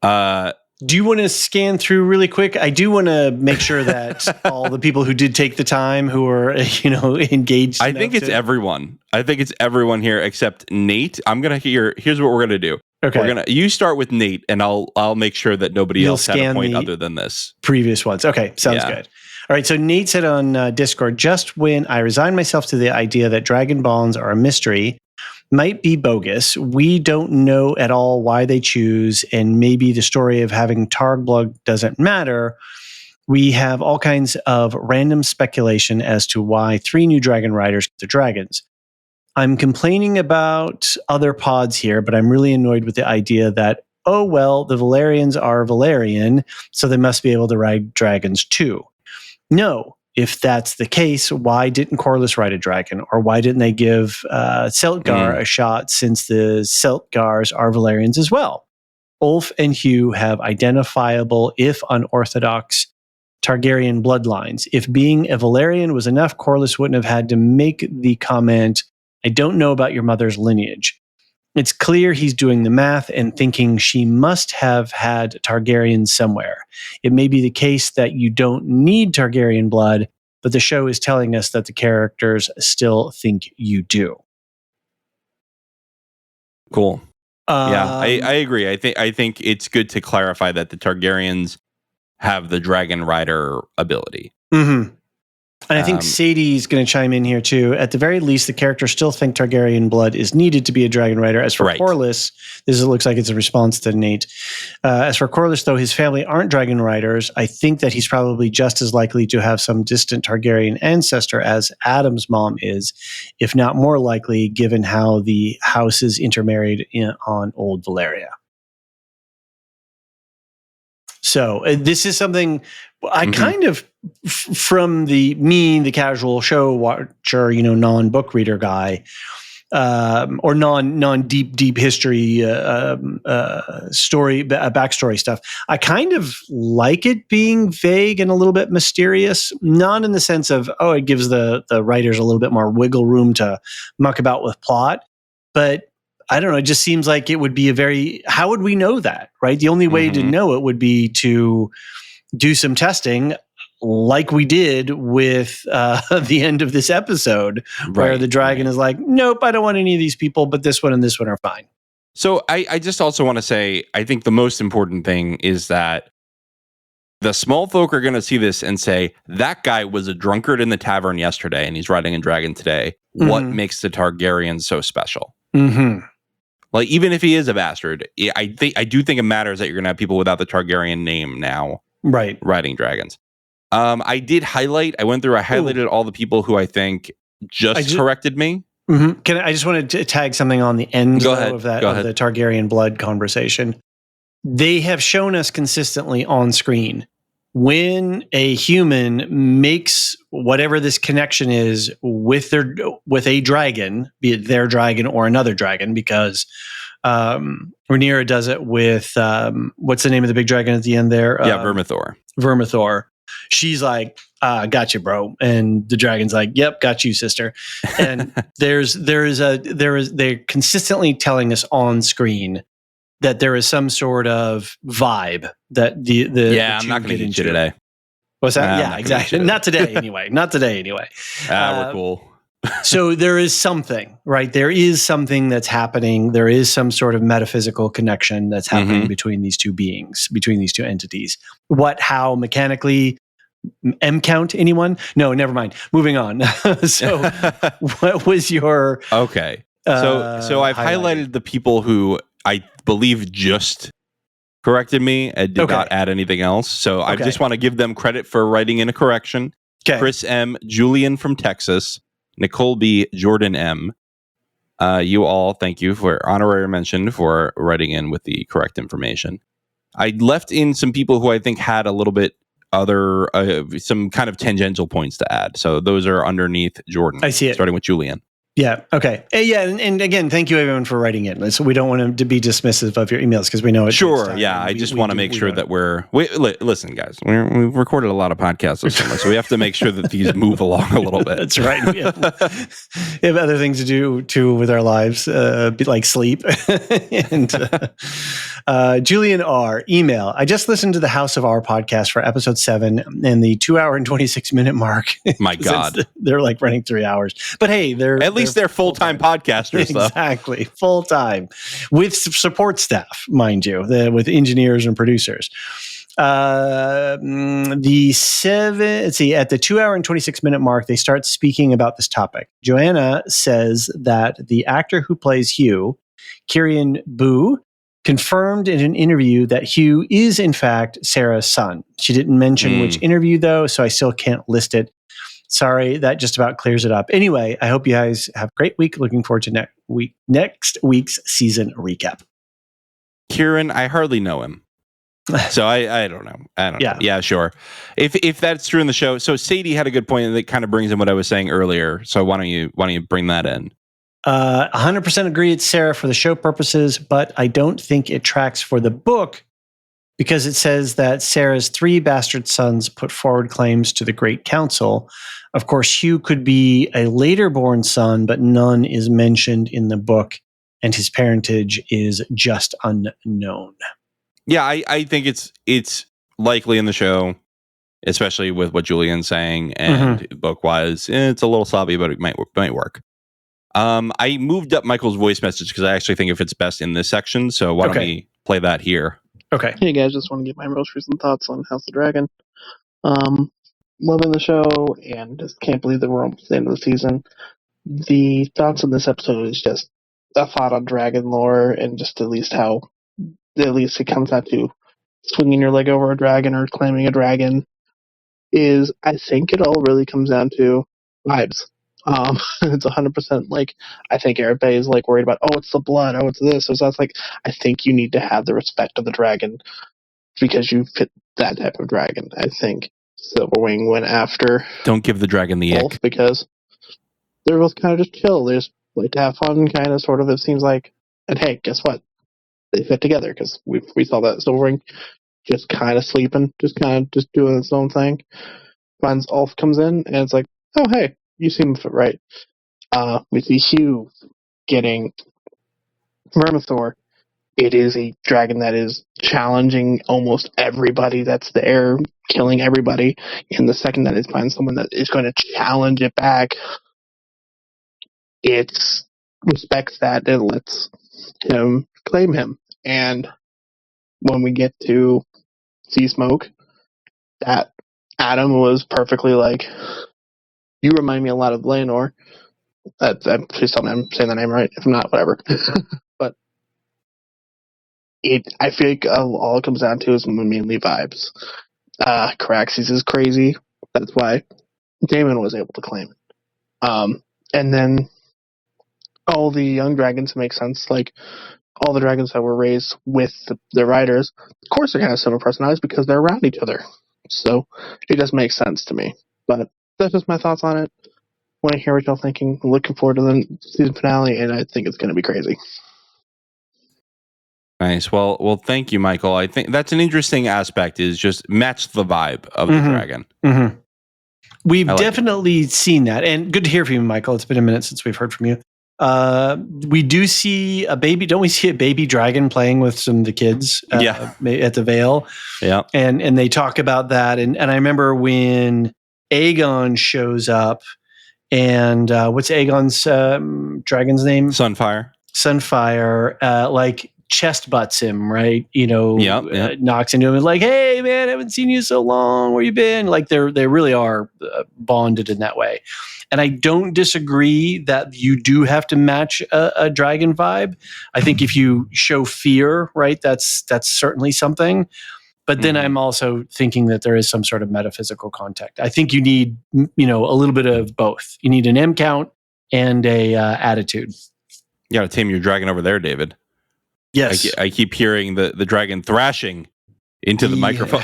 [SPEAKER 2] do you want to scan through really quick? I do want to make sure that all the people who did take the time, who are, engaged.
[SPEAKER 1] I think it's everyone. I think it's everyone here except Nate. Here's what we're going to do.
[SPEAKER 2] Okay.
[SPEAKER 1] You start with Nate, and I'll make sure that nobody else had a point other than this.
[SPEAKER 2] Previous ones. Okay, sounds good. All right, so Nate said on Discord, just when I resigned myself to the idea that dragon bonds are a mystery, might be bogus. We don't know at all why they choose, and maybe the story of having Targ blood doesn't matter. We have all kinds of random speculation as to why 3 new dragon riders get the dragons. I'm complaining about other pods here, but I'm really annoyed with the idea that, oh, well, the Valerians are Valerian, so they must be able to ride dragons too. No, if that's the case, why didn't Corlys ride a dragon? Or why didn't they give Celtgar a shot, since the Celtgars are Valerians as well? Ulf and Hugh have identifiable, if unorthodox, Targaryen bloodlines. If being a Valerian was enough, Corlys wouldn't have had to make the comment, I don't know about your mother's lineage. It's clear he's doing the math and thinking she must have had Targaryens somewhere. It may be the case that you don't need Targaryen blood, but the show is telling us that the characters still think you do.
[SPEAKER 1] Cool. I agree. I think it's good to clarify that the Targaryens have the dragon rider ability.
[SPEAKER 2] Mm-hmm. And I think Sadie's going to chime in here too. At the very least, the characters still think Targaryen blood is needed to be a dragon rider. As for Corlys, looks like it's a response to Nate. As for Corlys, though his family aren't dragon riders, I think that he's probably just as likely to have some distant Targaryen ancestor as Adam's mom is, if not more likely, given how the houses intermarried on Old Valyria. So this is something I kind of, from the casual show watcher, non-book reader guy, or non-deep history story, backstory stuff. I kind of like it being vague and a little bit mysterious, not in the sense of, it gives the writers a little bit more wiggle room to muck about with plot, but I don't know. It just seems like it would be how would we know that, right? The only way to know it would be to do some testing like we did with the end of this episode, where the dragon is like, nope, I don't want any of these people, but this one and this one are fine.
[SPEAKER 1] So I just also want to say, I think the most important thing is that the small folk are going to see this and say, that guy was a drunkard in the tavern yesterday and he's riding a dragon today. What makes the Targaryens so special?
[SPEAKER 2] Mm-hmm.
[SPEAKER 1] Like, even if he is a bastard, I do think it matters that you're going to have people without the Targaryen name now riding dragons. I went through, I highlighted all the people who I think just corrected me.
[SPEAKER 2] Mm-hmm. I just wanted to tag something on the end of the Targaryen blood conversation. They have shown us consistently on screen when a human makes whatever this connection is with a dragon, be it their dragon or another dragon, because Rhaenyra does it with what's the name of the big dragon at the end there? Vermithor. She's like, got you, bro. And the dragon's like, yep, got you, sister. And they're consistently telling us on screen that there is some sort of vibe that
[SPEAKER 1] I'm not going to get you today.
[SPEAKER 2] What's that?
[SPEAKER 1] I'm
[SPEAKER 2] Yeah,
[SPEAKER 1] not
[SPEAKER 2] exactly.
[SPEAKER 1] gonna
[SPEAKER 2] Not today, anyway. Not today, anyway.
[SPEAKER 1] we're cool.
[SPEAKER 2] So there is something, right? There is something that's happening. There is some sort of metaphysical connection that's happening between these two beings, between these two entities. What, how, mechanically, M count anyone? No, never mind. Moving on. So what was your...
[SPEAKER 1] Okay. So I've highlighted the people who I believe just corrected me and did not add anything else. So I just want to give them credit for writing in a correction.
[SPEAKER 2] Okay.
[SPEAKER 1] Chris M, Julian from Texas, Nicole B, Jordan M. You all, thank you for honorary mention for writing in with the correct information. I left in some people who I think had a little bit other, some kind of tangential points to add. So those are underneath Jordan.
[SPEAKER 2] I see it.
[SPEAKER 1] Starting with Julian.
[SPEAKER 2] Yeah. Okay. And again, thank you everyone for writing in. So we don't want to be dismissive of your emails because we know it.
[SPEAKER 1] Sure. Yeah. I just want to make sure that listen, guys, we've recorded a lot lot this summer, so we have to make sure that these move along a little bit.
[SPEAKER 2] That's right. We have other things to do too with our lives, like sleep. And Julian R. email. I just listened to the House of R podcast for episode 7 and the 2 hour and 26 minute mark.
[SPEAKER 1] My God.
[SPEAKER 2] They're like running 3 hours, but hey,
[SPEAKER 1] they're full-time podcasters, though.
[SPEAKER 2] Exactly. Full-time with support staff, mind you, with engineers and producers. At the 2 hour and 26 minute mark, they start speaking about this topic. Joanna says that the actor who plays Hugh, Kieran Boo, confirmed in an interview that Hugh is in fact Sarah's son. She didn't mention which interview though, so I still can't list it. Sorry, that just about clears it up. Anyway, I hope you guys have a great week. Looking forward to next week's season recap.
[SPEAKER 1] Kieran, I hardly know him. So I don't know. I don't know. Yeah, sure. If that's true in the show. So Sadie had a good point that kind of brings in what I was saying earlier. So why don't you bring that in?
[SPEAKER 2] 100% agree it's Sarah for the show purposes, but I don't think it tracks for the book because it says that Sarah's 3 bastard sons put forward claims to the Great Council. Of course, Hugh could be a later born son, but none is mentioned in the book, and his parentage is just unknown.
[SPEAKER 1] Yeah, I think it's likely in the show, especially with what Julian's saying, and book-wise, it's a little sloppy, but it might work. I moved up Michael's voice message because I actually think it fits best in this section, so why don't we play that here?
[SPEAKER 2] Okay.
[SPEAKER 5] Hey guys, just want to get my most recent thoughts on House of Dragon. Loving the show, and just can't believe that we're almost at the end of the season. The thoughts on this episode is just a thought on dragon lore, and just at least it comes out to swinging your leg over a dragon or claiming a dragon. I think it all really comes down to vibes. It's 100% like, I think everybody is like worried about, oh, it's the blood, oh, it's this. So that's like, I think you need to have the respect of the dragon because you fit that type of dragon. I think Silverwing went after.
[SPEAKER 1] Don't give the dragon the
[SPEAKER 5] Wolf
[SPEAKER 1] ick.
[SPEAKER 5] because they're both kind of just chill. They just like to have fun, kind of, sort of, it seems like. And hey, guess what? They fit together because we saw that Silverwing just kind of sleeping, just doing its own thing. Finds Ulf comes in, and it's like, oh, hey, you seem to fit right. We see Hugh getting Vermithor. It is a dragon that is challenging almost everybody that's there, killing everybody. And the second that it finds someone that is going to challenge it back, it respects that and lets him claim him. And when we get to Sea Smoke, that Adam was perfectly like, you remind me a lot of Leonor. Please tell me I'm saying the name right. If I'm not, whatever. But I feel like all it comes down to is mainly vibes. Caraxes is crazy. That's why Damon was able to claim it. And then all the young dragons make sense. Like, all the dragons that were raised with the riders, of course they're kind of similar personalities because they're around each other. So it just makes sense to me. But that's just my thoughts on it. Want to hear what y'all thinking. I'm looking forward to the season finale, and I think it's going to be crazy.
[SPEAKER 1] Nice. Well, thank you, Michael. I think that's an interesting aspect, is just match the vibe of the dragon.
[SPEAKER 2] Mm-hmm. We've definitely seen that, and good to hear from you, Michael. It's been a minute since we've heard from you. We do see a baby. Don't we see a baby dragon playing with some of the kids at the Vale?
[SPEAKER 1] Yeah.
[SPEAKER 2] And they talk about that. And I remember when Aegon shows up, and what's Aegon's dragon's name?
[SPEAKER 1] Sunfire.
[SPEAKER 2] Like chest butts him, right? Knocks into him and like, hey man, I haven't seen you so long. Where you been? Like they really are bonded in that way. And I don't disagree that you do have to match a dragon vibe. I think if you show fear, right, that's certainly something. But then I'm also thinking that there is some sort of metaphysical contact. I think you need, a little bit of both. You need an M count and a attitude.
[SPEAKER 1] You got to tame your dragon over there, David.
[SPEAKER 2] Yes.
[SPEAKER 1] I keep hearing the dragon thrashing into the microphone.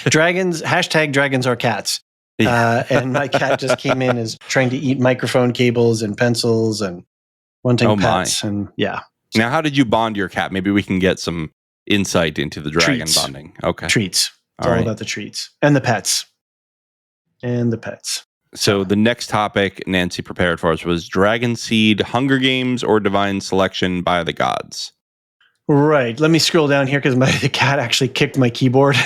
[SPEAKER 2] Dragons are cats. And my cat just came in as trying to eat microphone cables and pencils and wanting pets. And yeah.
[SPEAKER 1] Now, how did you bond your cat? Maybe we can get some insight into the dragon bonding. Okay.
[SPEAKER 2] Treats. It's all about the treats and the pets. So
[SPEAKER 1] the next topic Nancy prepared for us was Dragon Seed, Hunger Games, or Divine Selection by the Gods.
[SPEAKER 2] Right. Let me scroll down here because the cat actually kicked my keyboard.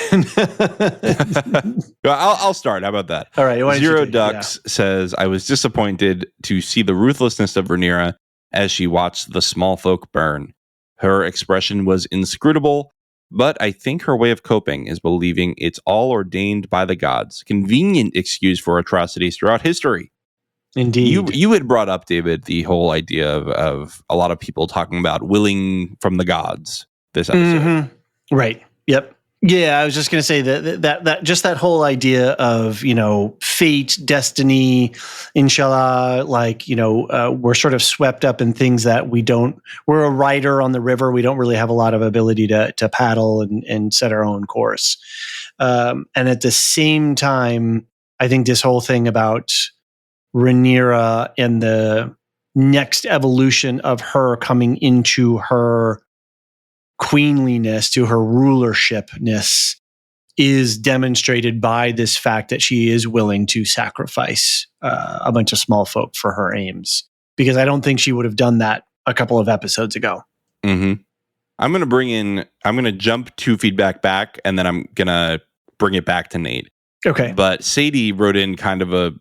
[SPEAKER 1] I'll start. How about that?
[SPEAKER 2] All right.
[SPEAKER 1] Zero Ducks says, I was disappointed to see the ruthlessness of Rhaenyra as she watched the small folk burn. Her expression was inscrutable, but I think her way of coping is believing it's all ordained by the gods. Convenient excuse for atrocities throughout history.
[SPEAKER 2] Indeed.
[SPEAKER 1] You had brought up, David, the whole idea of a lot of people talking about willing from the gods this episode.
[SPEAKER 2] Mm-hmm. Right. Yep. Yeah, I was just going to say that just that whole idea of, fate, destiny, inshallah, we're sort of swept up in things that we're a rider on the river. We don't really have a lot of ability to paddle and set our own course. And at the same time, I think this whole thing about Rhaenyra and the next evolution of her coming into her queenliness, to her rulershipness, is demonstrated by this fact that she is willing to sacrifice a bunch of small folk for her aims. Because I don't think she would have done that a couple of episodes ago.
[SPEAKER 1] Mm-hmm. I'm going to jump to feedback back, and then I'm going to bring it back to Nate.
[SPEAKER 2] Okay.
[SPEAKER 1] But Sadie wrote in kind of a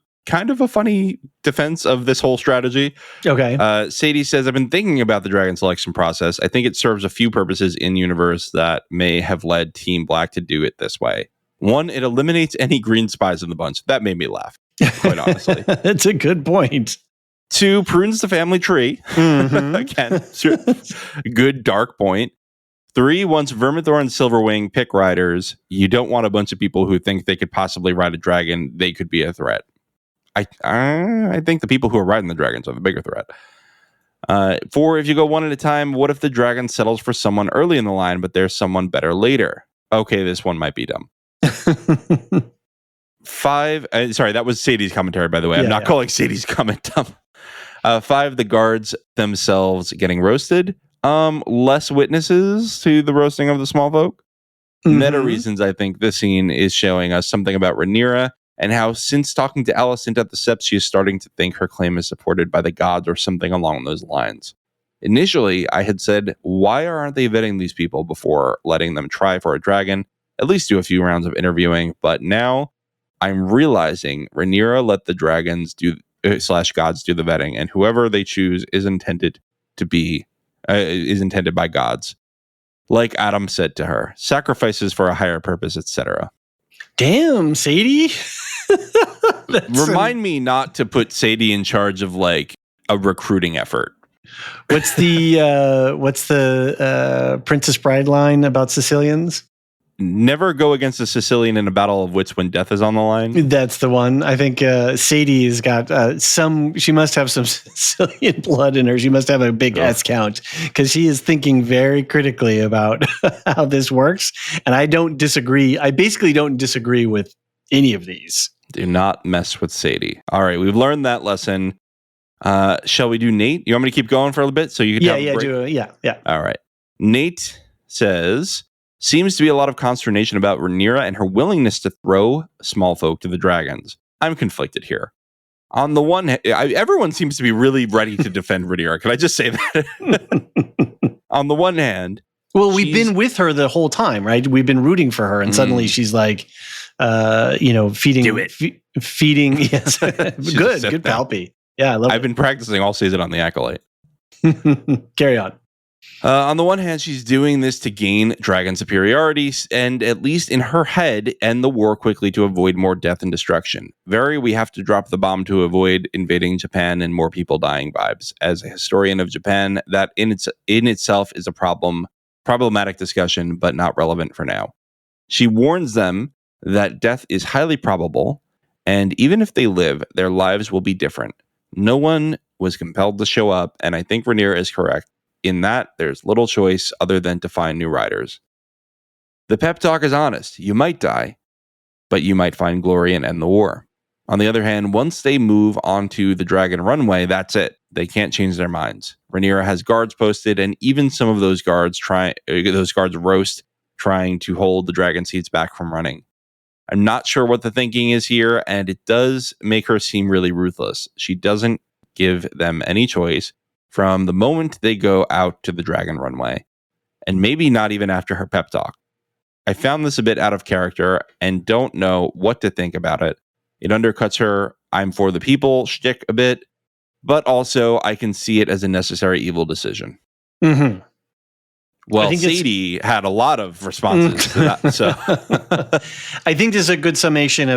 [SPEAKER 1] funny defense of this whole strategy.
[SPEAKER 2] Okay.
[SPEAKER 1] Sadie says, I've been thinking about the dragon selection process. I think it serves a few purposes in universe that may have led Team Black to do it this way. One, it eliminates any green spies in the bunch. That made me laugh, quite honestly.
[SPEAKER 2] That's a good point.
[SPEAKER 1] Two, prunes the family tree.
[SPEAKER 2] Mm-hmm.
[SPEAKER 1] Again, good dark point. Three, once Vermithor and Silverwing pick riders, you don't want a bunch of people who think they could possibly ride a dragon. They could be a threat. I think the people who are riding the dragons are the bigger threat. 4, if you go one at a time, what if the dragon settles for someone early in the line, but there's someone better later? Okay, this one might be dumb. 5, sorry, that was Sadie's commentary, by the way. I'm not calling Sadie's comment dumb. 5, the guards themselves getting roasted. Less witnesses to the roasting of the small folk. Mm-hmm. Meta reasons, I think this scene is showing us something about Rhaenyra, and how since talking to Alicent at the Sept, she is starting to think her claim is supported by the gods or something along those lines. Initially, I had said, why aren't they vetting these people before letting them try for a dragon? At least do a few rounds of interviewing. But now I'm realizing Rhaenyra let the dragons do /gods do the vetting, and whoever they choose is intended by gods. Like Adam said to her, sacrifices for a higher purpose, etc.
[SPEAKER 2] Damn, Sadie.
[SPEAKER 1] Remind me not to put Sadie in charge of like a recruiting effort.
[SPEAKER 2] What's the Princess Bride line about Sicilians?
[SPEAKER 1] Never go against a Sicilian in a battle of wits when death is on the line.
[SPEAKER 2] That's the one. I think Sadie's got she must have some Sicilian blood in her. She must have a big S count because she is thinking very critically about how this works. And I don't disagree. I basically don't disagree with any of these.
[SPEAKER 1] Do not mess with Sadie. All right, we've learned that lesson. Shall we do Nate? You want me to keep going for a little bit so you can have a break?
[SPEAKER 2] Yeah.
[SPEAKER 1] All right. Nate says, seems to be a lot of consternation about Rhaenyra and her willingness to throw small folk to the dragons. I'm conflicted here. On the one hand, everyone seems to be really ready to defend Rhaenyra. Can I just say that? On the one hand,
[SPEAKER 2] well, we've been with her the whole time, right? We've been rooting for her, and suddenly she's like, feeding.
[SPEAKER 1] Do it.
[SPEAKER 2] Feeding. Yes, good Palpy. Yeah, I love
[SPEAKER 1] I've been practicing all season on the Acolyte.
[SPEAKER 2] Carry on.
[SPEAKER 1] On the one hand, she's doing this to gain dragon superiority, and at least in her head, end the war quickly to avoid more death and destruction. We have to drop the bomb to avoid invading Japan and more people dying vibes. As a historian of Japan, that in itself is a problematic discussion, but not relevant for now. She warns them that death is highly probable, and even if they live, their lives will be different. No one was compelled to show up, and I think Rhaenyra is correct in that there's little choice other than to find new riders. The pep talk is honest. You might die, but you might find glory and end the war. On the other hand, once they move onto the Dragon Runway, that's it. They can't change their minds. Rhaenyra has guards posted, and even some of those guards roast, trying to hold the dragon seats back from running. I'm not sure what the thinking is here, and it does make her seem really ruthless. She doesn't give them any choice from the moment they go out to the Dragon Runway, and maybe not even after her pep talk. I found this a bit out of character and don't know what to think about it. It undercuts her "I'm for the people" shtick a bit, but also I can see it as a necessary evil decision.
[SPEAKER 2] Mm-hmm.
[SPEAKER 1] Well, Sadie had a lot of responses to that. So
[SPEAKER 2] I think this is a good summation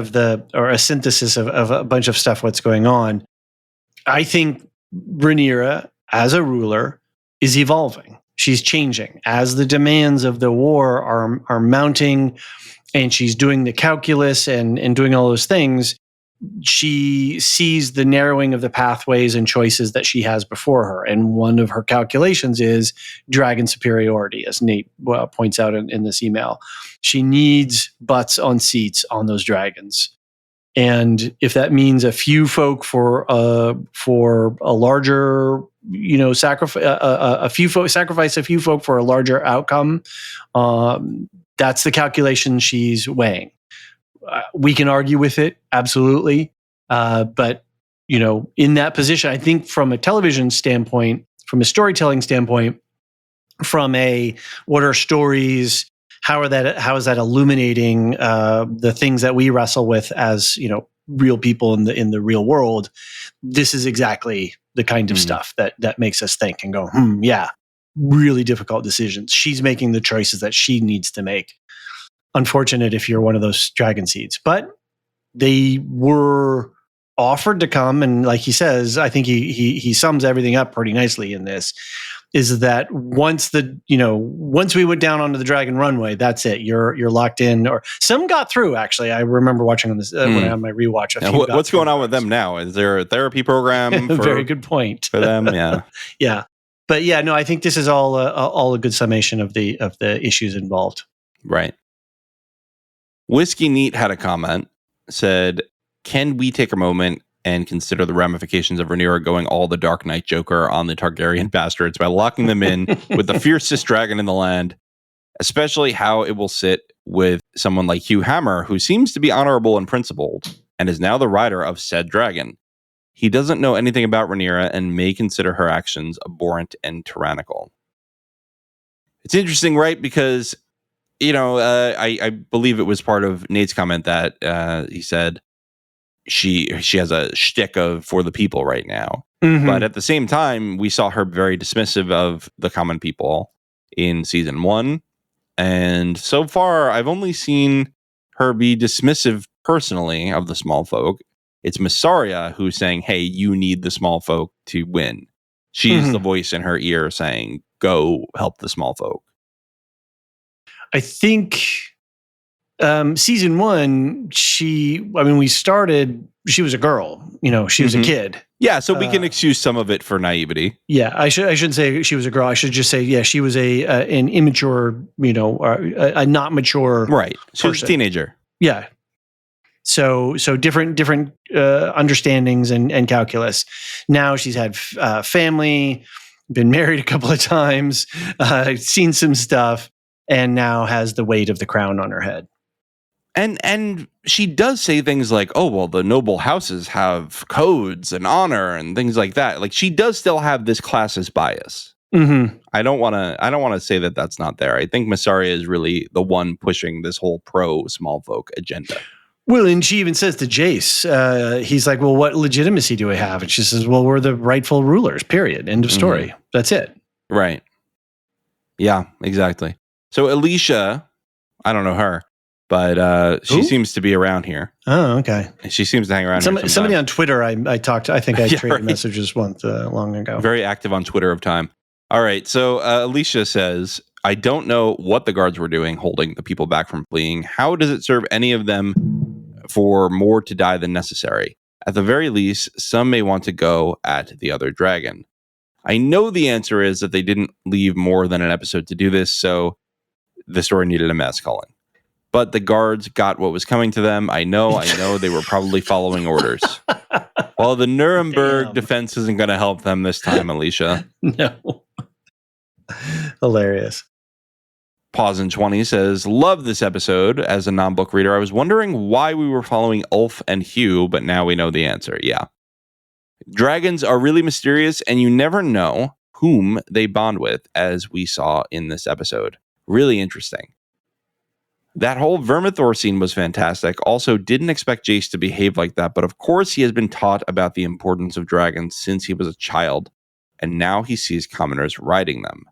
[SPEAKER 2] or a synthesis of a bunch of stuff, what's going on. I think Rhaenyra, as a ruler, is evolving. She's changing as the demands of the war are mounting, and she's doing the calculus and doing all those things. She sees the narrowing of the pathways and choices that she has before her. And one of her calculations is dragon superiority, as Nate points out in this email. She needs butts on seats on those dragons. And if that means a few folk for a larger, sacrifice a few folk for a larger outcome, that's the calculation she's weighing. We can argue with it, absolutely, but in that position, I think from a television standpoint, from a storytelling standpoint, from a what are stories. How is that illuminating the things that we wrestle with as real people in the real world? This is exactly the kind of stuff that makes us think and go, yeah, really difficult decisions. She's making the choices that she needs to make. Unfortunate if you're one of those dragon seeds, but they were offered to come, and like he says, I think he sums everything up pretty nicely in this. Is that once we went down onto the Dragon Runway, that's it. You're locked in. Or some got through. Actually, I remember watching on this when I had my rewatch.
[SPEAKER 1] What's going on with them now? Is there a therapy program?
[SPEAKER 2] Very good point
[SPEAKER 1] for them. Yeah,
[SPEAKER 2] yeah, but yeah, no, I think this is all a good summation of the issues involved.
[SPEAKER 1] Right. Whiskey Neat had a comment, said, "Can we take a moment and consider the ramifications of Rhaenyra going all the Dark Knight Joker on the Targaryen bastards by locking them in with the fiercest dragon in the land, especially how it will sit with someone like Hugh Hammer, who seems to be honorable and principled, and is now the rider of said dragon. He doesn't know anything about Rhaenyra and may consider her actions abhorrent and tyrannical." It's interesting, right? Because, I believe it was part of Nate's comment that he said, she has a shtick of for the people right now. Mm-hmm. But at the same time, we saw her very dismissive of the common people in season 1. And so far, I've only seen her be dismissive personally of the small folk. It's Mysaria who's saying, hey, you need the small folk to win. She's the voice in her ear saying, go help the small folk.
[SPEAKER 2] I think season 1, we started, she was a girl, she was a kid.
[SPEAKER 1] Yeah, so we can excuse some of it for naivety.
[SPEAKER 2] Yeah, I shouldn't say she was a girl. I should just say, yeah, she was an immature, a not mature.
[SPEAKER 1] Right. She was a teenager.
[SPEAKER 2] Yeah. So different understandings and calculus. Now she's had family, been married a couple of times, seen some stuff, and now has the weight of the crown on her head.
[SPEAKER 1] And she does say things like, "Oh, well, the noble houses have codes and honor and things like that." Like she does still have this classist bias.
[SPEAKER 2] Mm-hmm.
[SPEAKER 1] I don't want to say that that's not there. I think Massaria is really the one pushing this whole pro small folk agenda.
[SPEAKER 2] Well, and she even says to Jace, he's like, "Well, what legitimacy do we have?" And she says, "Well, we're the rightful rulers. Period. End of story. That's it."
[SPEAKER 1] Right. Yeah. Exactly. So Alicia, I don't know her. But she seems to be around here.
[SPEAKER 2] Oh, okay.
[SPEAKER 1] She seems to hang around here.
[SPEAKER 2] Somebody on Twitter I talked to. I think I traded
[SPEAKER 1] right.
[SPEAKER 2] messages once long ago.
[SPEAKER 1] Very active on Twitter of time. All right. So Alicia says, I don't know what the guards were doing holding the people back from fleeing. How does it serve any of them for more to die than necessary? At the very least, some may want to go at the other dragon. I know the answer is that they didn't leave more than an episode to do this, so the story needed a mass calling. But the guards got what was coming to them. I know they were probably following orders. Well, the Nuremberg defense isn't going to help them this time, Alicia.
[SPEAKER 2] No. Hilarious.
[SPEAKER 1] Pause in 20 says, love this episode. As a non-book reader, I was wondering why we were following Ulf and Hugh, but now we know the answer. Yeah. Dragons are really mysterious, and you never know whom they bond with, as we saw in this episode. Really interesting. That whole Vermithor scene was fantastic. Also, didn't expect Jace to behave like that, but of course he has been taught about the importance of dragons since he was a child, and now he sees commoners riding them.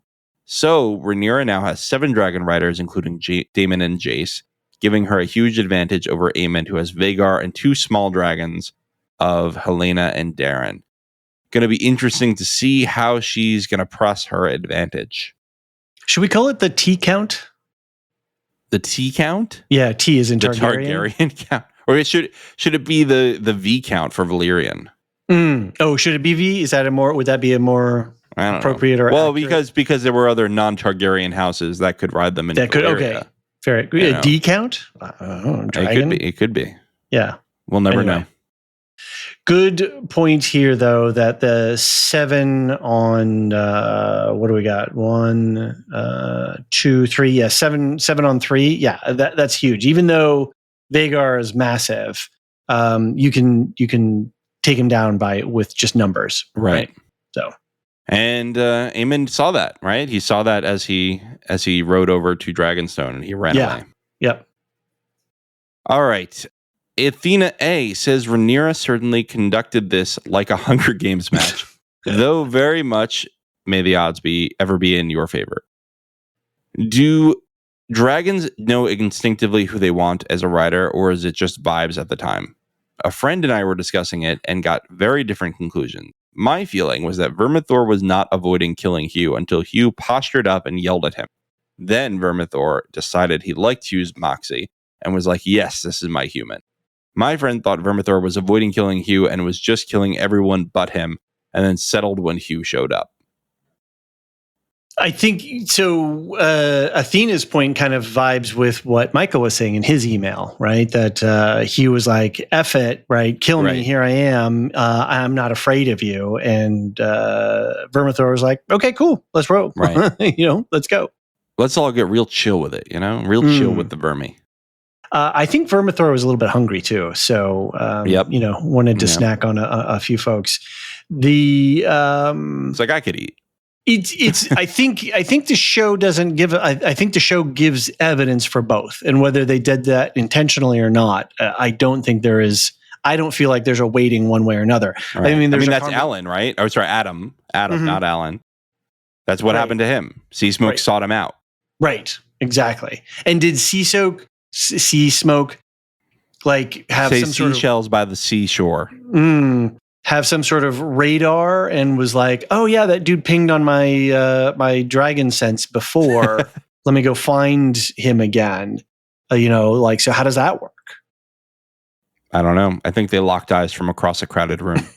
[SPEAKER 1] So, Rhaenyra now has 7 dragon riders, including Daemon and Jace, giving her a huge advantage over Aemond, who has Vhagar and 2 small dragons of Helena and Darren. Going to be interesting to see how she's going to press her advantage.
[SPEAKER 2] Should we call it the T count?
[SPEAKER 1] The T count?
[SPEAKER 2] Yeah, T is in
[SPEAKER 1] the
[SPEAKER 2] Targaryen.
[SPEAKER 1] Targaryen count. Or should it be the V count for Valyrian?
[SPEAKER 2] Oh, should it be V? Would that be a more appropriate or
[SPEAKER 1] well,
[SPEAKER 2] accurate?
[SPEAKER 1] because there were other non-Targaryen houses that could ride them in
[SPEAKER 2] that could
[SPEAKER 1] Valyria.
[SPEAKER 2] Okay. Fair. D count? Dragon?
[SPEAKER 1] It could be.
[SPEAKER 2] Yeah.
[SPEAKER 1] We'll never know.
[SPEAKER 2] Good point here, though, that the 7 on what do we got? 1, 2, 3. Yeah, 7 on 3. Yeah, that's huge. Even though Vhagar is massive, you can take him down with just numbers, right? So, and
[SPEAKER 1] Aemond saw that, right? He saw that as he rode over to Dragonstone, and he ran away.
[SPEAKER 2] Yep.
[SPEAKER 1] All right. Athena A says Rhaenyra certainly conducted this like a Hunger Games match, though very much may the odds ever be in your favor. Do dragons know instinctively who they want as a rider, or is it just vibes at the time? A friend and I were discussing it and got very different conclusions. My feeling was that Vermithor was not avoiding killing Hugh until Hugh postured up and yelled at him. Then Vermithor decided he liked Hugh's moxie and was like, yes, this is my human. My friend thought Vermithor was avoiding killing Hugh and was just killing everyone but him, and then settled when Hugh showed up.
[SPEAKER 2] I think so. Athena's point kind of vibes with what Michael was saying in his email, right? That he was like, "F it, right? Kill me. Here I am. I'm not afraid of you." And Vermithor was like, "Okay, cool. Let's roll.
[SPEAKER 1] Right?
[SPEAKER 2] Let's go.
[SPEAKER 1] Let's all get real chill with it. Real chill with the Vermi."
[SPEAKER 2] I think Vermithor was a little bit hungry too, so wanted to snack on a few folks. It's
[SPEAKER 1] like I could eat.
[SPEAKER 2] It's. I think the show doesn't give. I think the show gives evidence for both, and whether they did that intentionally or not, I don't think there is. I don't feel like there's a weighting one way or another.
[SPEAKER 1] Right. I mean, that's Alan, right? Oh, sorry, Adam, not Alan. That's what happened to him. Sea Smoke sought him out.
[SPEAKER 2] Right. Exactly. And did Sea Smoke like have some sort of
[SPEAKER 1] seashells by the seashore?
[SPEAKER 2] Have some sort of radar and was like, oh yeah, that dude pinged on my my dragon sense before. Let me go find him again. So how does that work?
[SPEAKER 1] I don't know. I think they locked eyes from across a crowded room.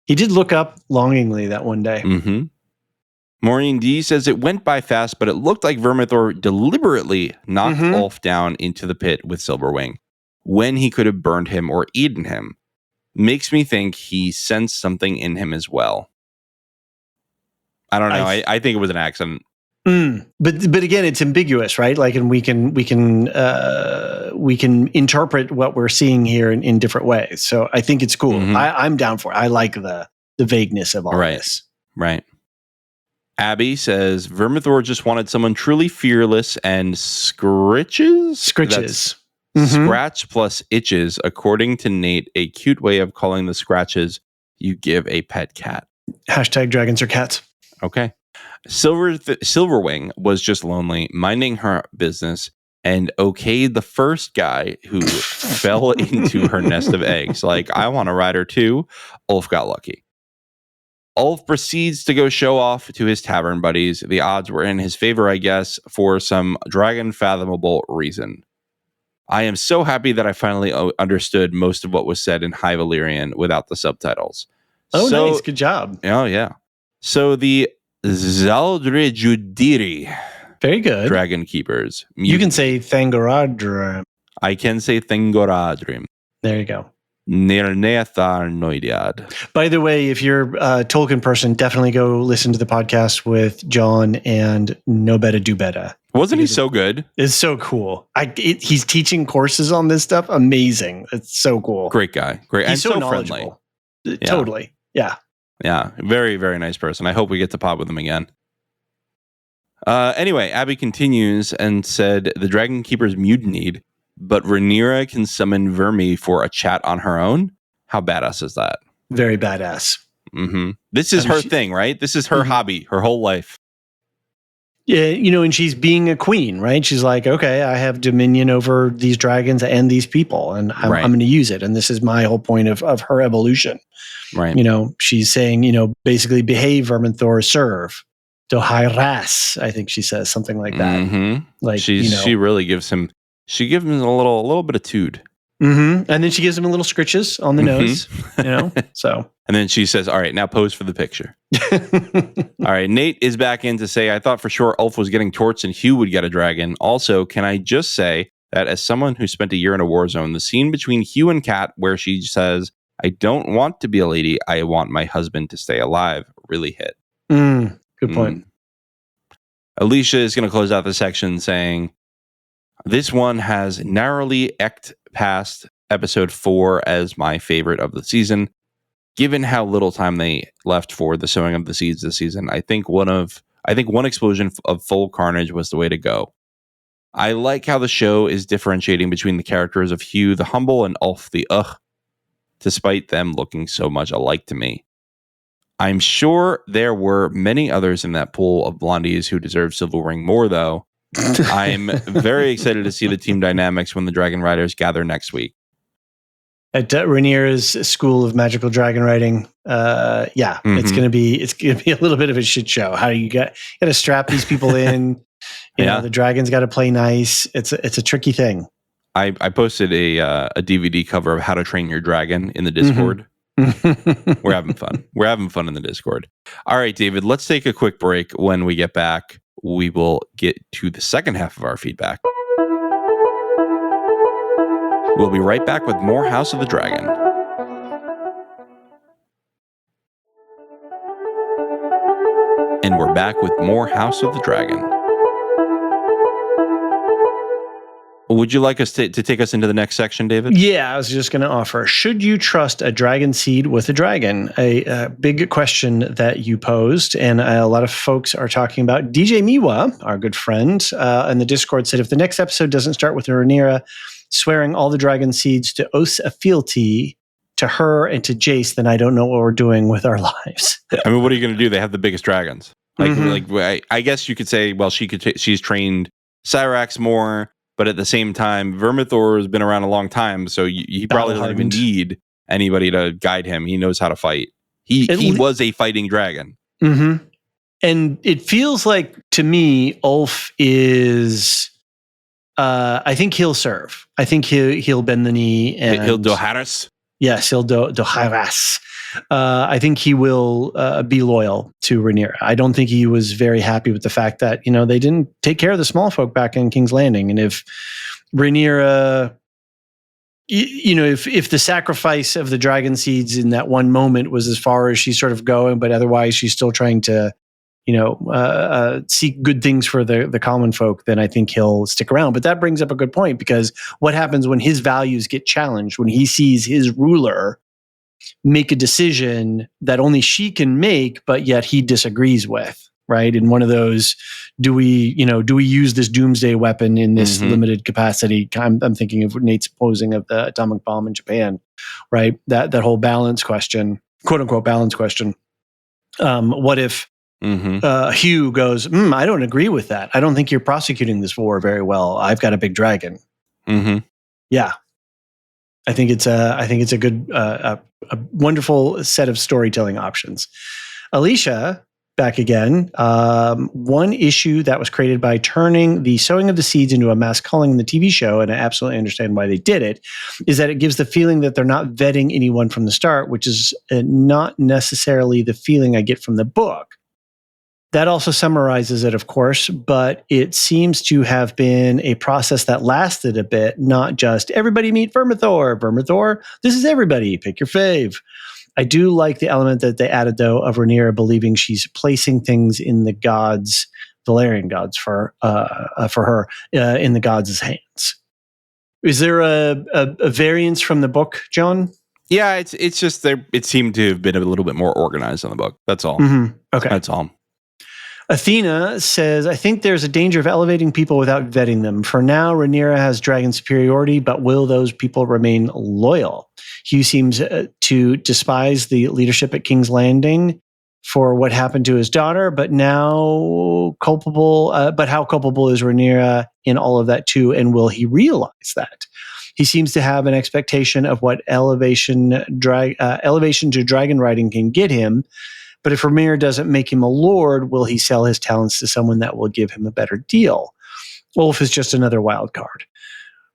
[SPEAKER 2] He did look up longingly that one day.
[SPEAKER 1] Mm-hmm. Maureen D says it went by fast, but it looked like Vermithor deliberately knocked Ulf down into the pit with Silverwing when he could have burned him or eaten him. Makes me think he sensed something in him as well. I don't know. I think it was an accident.
[SPEAKER 2] But again, it's ambiguous, right? Like, and we can interpret what we're seeing here in different ways. So I think it's cool.
[SPEAKER 1] Mhm.
[SPEAKER 2] I'm down for it. I like the vagueness of all this.
[SPEAKER 1] Right. Abby says Vermithor just wanted someone truly fearless and scritches.
[SPEAKER 2] Mhm.
[SPEAKER 1] Scratch plus itches, according to Nate, a cute way of calling the scratches you give a pet cat.
[SPEAKER 2] Hashtag dragons are cats.
[SPEAKER 1] Okay. Silverwing was just lonely, minding her business, and okayed the first guy who fell into her nest of eggs. Like, I want to ride her too. Ulf got lucky. Ulf proceeds to go show off to his tavern buddies. The odds were in his favor, I guess, for some dragon fathomable reason. I am so happy that I finally understood most of what was said in High Valyrian without the subtitles.
[SPEAKER 2] Oh, nice. Good job.
[SPEAKER 1] Oh, yeah. So the Zaldrejudiri
[SPEAKER 2] Very good.
[SPEAKER 1] Dragon Keepers.
[SPEAKER 2] You can say Thangoradrim.
[SPEAKER 1] I can say Thangoradrim.
[SPEAKER 2] There you go.
[SPEAKER 1] Nirneathar Noidiad.
[SPEAKER 2] By the way, if you're a Tolkien person, definitely go listen to the podcast with John and No Better Do Better.
[SPEAKER 1] Wasn't he so good?
[SPEAKER 2] It's so cool. He's teaching courses on this stuff. Amazing. It's so cool.
[SPEAKER 1] Great guy. Great.
[SPEAKER 2] He's
[SPEAKER 1] and
[SPEAKER 2] so
[SPEAKER 1] knowledgeable.
[SPEAKER 2] Friendly. Totally. Yeah.
[SPEAKER 1] Yeah. Very, very nice person. I hope we get to pod with him again. Anyway, Abby continues and said the Dragon Keepers mutinied, but Rhaenyra can summon Vermi for a chat on her own. How badass is that?
[SPEAKER 2] Very badass.
[SPEAKER 1] Mm-hmm. This is her thing, right? This is her hobby, her whole life.
[SPEAKER 2] Yeah, and she's being a queen, right? She's like, okay, I have dominion over these dragons and these people, and I'm going to use it. And this is my whole point of her evolution.
[SPEAKER 1] Right.
[SPEAKER 2] She's saying, basically behave, Vermithor, serve. Dohairas, I think she says something like that.
[SPEAKER 1] Mm-hmm.
[SPEAKER 2] Like
[SPEAKER 1] she really gives him. She gives him a little bit of tude.
[SPEAKER 2] Mm-hmm. And then she gives him a little scritches on the nose. So.
[SPEAKER 1] And then she says, "All right, now pose for the picture." All right, Nate is back in to say, "I thought for sure Ulf was getting torts and Hugh would get a dragon. Also, can I just say that as someone who spent a year in a war zone, the scene between Hugh and Kat where she says, 'I don't want to be a lady, I want my husband to stay alive,' really hit."
[SPEAKER 2] Good point.
[SPEAKER 1] Alicia is going to close out the section saying, "This one has narrowly eked past episode 4 as my favorite of the season. Given how little time they left for the sowing of the seeds this season, I think one explosion of full carnage was the way to go. I like how the show is differentiating between the characters of Hugh the humble and Ulf the despite them looking so much alike to me. I'm sure there were many others in that pool of blondies who deserve Silver Ring more, though. I'm very excited to see the team dynamics when the Dragon Riders gather next week."
[SPEAKER 2] At Rhaenyra's School of Magical Dragon Writing, it's gonna be a little bit of a shit show. How you got to strap these people in? You know, the dragons got to play nice. It's a tricky thing.
[SPEAKER 1] I posted a DVD cover of How to Train Your Dragon in the Discord. We're having fun. We're having fun in the Discord. All right, David, let's take a quick break. When we get back, we will get to the second half of our feedback. We'll be right back with more House of the Dragon. And we're back with more House of the Dragon. Would you like us to take us into the next section, David?
[SPEAKER 2] Yeah, I was just going to offer, should you trust a dragon seed with a dragon? A big question that you posed, and a lot of folks are talking about. DJ Miwa, our good friend, in the Discord said, if the next episode doesn't start with Rhaenyra swearing all the dragon seeds to Os a fealty to her and to Jace, then I don't know what we're doing with our lives.
[SPEAKER 1] I mean, what are you going to do? They have the biggest dragons. I guess you could say, well, she's trained Cyrax more. But at the same time, Vermithor has been around a long time, so he probably doesn't even need anybody to guide him. He knows how to fight. He was a fighting dragon.
[SPEAKER 2] Mm-hmm. And it feels like, to me, Ulf is... I think he'll serve. I think he'll bend the knee. And
[SPEAKER 1] he'll do Harris?
[SPEAKER 2] Yes, he'll do Harris. I think he will be loyal to Rhaenyra. I don't think he was very happy with the fact that, they didn't take care of the small folk back in King's Landing. And if Rhaenyra, if the sacrifice of the dragon seeds in that one moment was as far as she's sort of going, but otherwise she's still trying to, seek good things for the common folk, then I think he'll stick around. But that brings up a good point, because what happens when his values get challenged, when he sees his ruler make a decision that only she can make, but yet he disagrees with, right? In one of those, do we use this doomsday weapon in this limited capacity? I'm thinking of Nate's posing of the atomic bomb in Japan, right? That whole balance question, quote unquote balance question. What if Hugh goes, I don't agree with that. I don't think you're prosecuting this war very well. I've got a big dragon. Yeah. I think it's a good, a wonderful set of storytelling options. Alicia, back again. One issue that was created by turning the sowing of the seeds into a mass culling in the TV show, and I absolutely understand why they did it, is that it gives the feeling that they're not vetting anyone from the start, which is not necessarily the feeling I get from the book. That also summarizes it, of course, but it seems to have been a process that lasted a bit, not just everybody meet Vermithor. Vermithor, this is everybody. Pick your fave. I do like the element that they added, though, of Rhaenyra believing she's placing things in the gods, Valyrian gods, for her in the gods' hands. Is there a variance from the book, John?
[SPEAKER 1] Yeah, it's just there. It seemed to have been a little bit more organized in the book. That's all.
[SPEAKER 2] Okay,
[SPEAKER 1] that's all.
[SPEAKER 2] Athena says, I think there's a danger of elevating people without vetting them. For now, Rhaenyra has dragon superiority, but will those people remain loyal? Hugh seems to despise the leadership at King's Landing for what happened to his daughter, but now culpable. But how culpable is Rhaenyra in all of that too? And will he realize that? He seems to have an expectation of what elevation to dragon riding can get him. But if Rhaenyra doesn't make him a lord, will he sell his talents to someone that will give him a better deal? Wolf is just another wild card.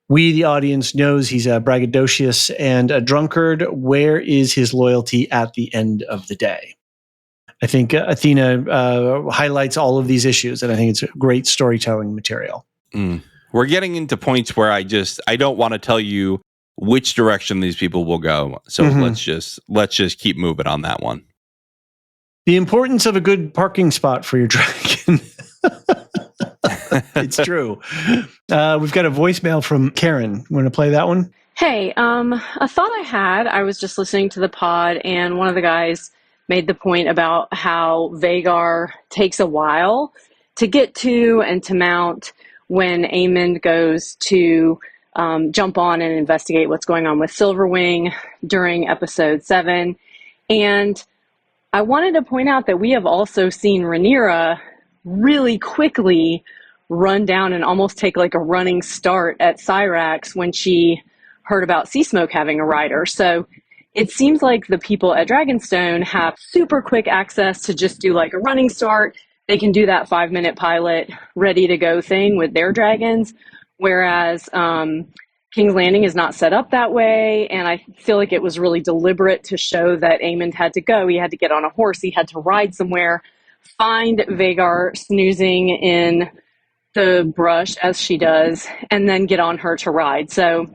[SPEAKER 2] We, the audience, knows he's a braggadocious and a drunkard. Where is his loyalty at the end of the day? I think Athena highlights all of these issues, and I think it's great storytelling material.
[SPEAKER 1] We're getting into points where I don't want to tell you which direction these people will go. So let's just keep moving on that one.
[SPEAKER 2] The importance of a good parking spot for your dragon. It's true. We've got a voicemail from Karen. Want to play that one?
[SPEAKER 3] Hey, a thought I had, I was just listening to the pod, and one of the guys made the point about how Vhagar takes a while to get to and to mount when Aemond goes to jump on and investigate what's going on with Silverwing during episode 7. And I wanted to point out that we have also seen Rhaenyra really quickly run down and almost take like a running start at Syrax when she heard about Seasmoke having a rider. So it seems like the people at Dragonstone have super quick access to just do like a running start. They can do that 5-minute pilot ready to go thing with their dragons. Whereas King's Landing is not set up that way, and I feel like it was really deliberate to show that Aemond had to go. He had to get on a horse. He had to ride somewhere, find Vhagar snoozing in the brush, as she does, and then get on her to ride. So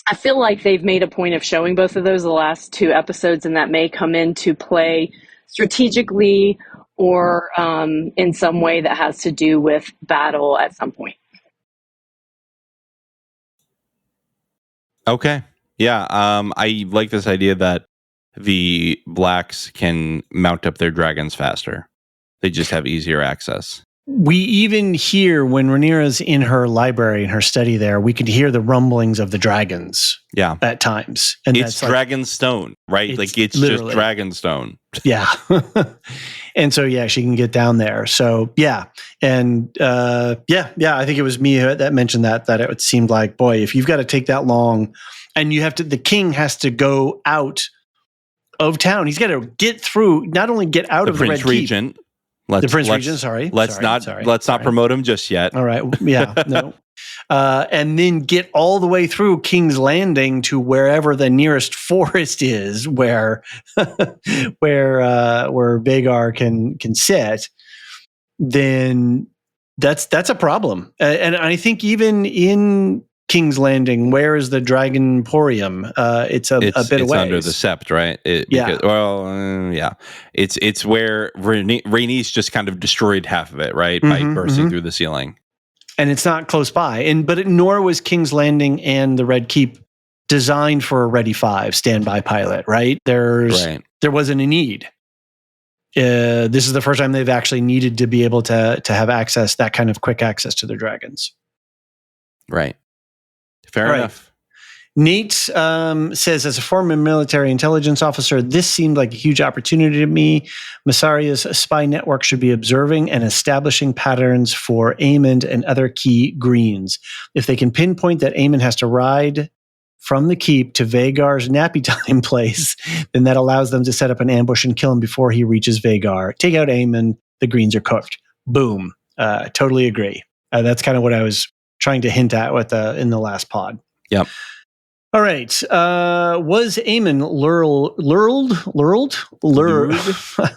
[SPEAKER 3] I feel like they've made a point of showing both of those the last 2 episodes, and that may come into play strategically or in some way that has to do with battle at some point.
[SPEAKER 1] Okay. Yeah. I like this idea that the blacks can mount up their dragons faster. They just have easier access.
[SPEAKER 2] We even hear when Rhaenyra's in her library, in her study there, we could hear the rumblings of the dragons.
[SPEAKER 1] Yeah.
[SPEAKER 2] At times. And
[SPEAKER 1] it's Dragonstone, right? It's just Dragonstone.
[SPEAKER 2] Yeah. And so, yeah, she can get down there. So, yeah. And I think it was me that mentioned that it seemed like, boy, if you've got to take that long and the king has to go out of town. He's got to get through, not only get out of the Red
[SPEAKER 1] Regent.
[SPEAKER 2] Keep. The Prince Regent, sorry.
[SPEAKER 1] Let's not promote him just yet.
[SPEAKER 2] All right. Yeah. No. And then get all the way through King's Landing to wherever the nearest forest is, where Vhagar can sit. Then that's a problem. And I think even in King's Landing? Where is the Dragon Emporium? It's a bit away.
[SPEAKER 1] It's under the Sept, right? It's where Rhaenys just kind of destroyed half of it, right? By bursting through the ceiling.
[SPEAKER 2] And it's not close by. But nor was King's Landing and the Red Keep designed for a Ready 5 standby pilot, right? There wasn't a need. This is the first time they've actually needed to be able to have access, that kind of quick access to their dragons.
[SPEAKER 1] Right. Fair enough.
[SPEAKER 2] Nate says, as a former military intelligence officer, this seemed like a huge opportunity to me. Masaria's spy network should be observing and establishing patterns for Aemond and other key greens. If they can pinpoint that Aemond has to ride from the keep to Vagar's nappy time place, then that allows them to set up an ambush and kill him before he reaches Vagar. Take out Aemond, the greens are cooked. Boom. Totally agree. That's kind of what I was trying to hint at in the last pod.
[SPEAKER 1] Yep.
[SPEAKER 2] All right. Was Aemon lured?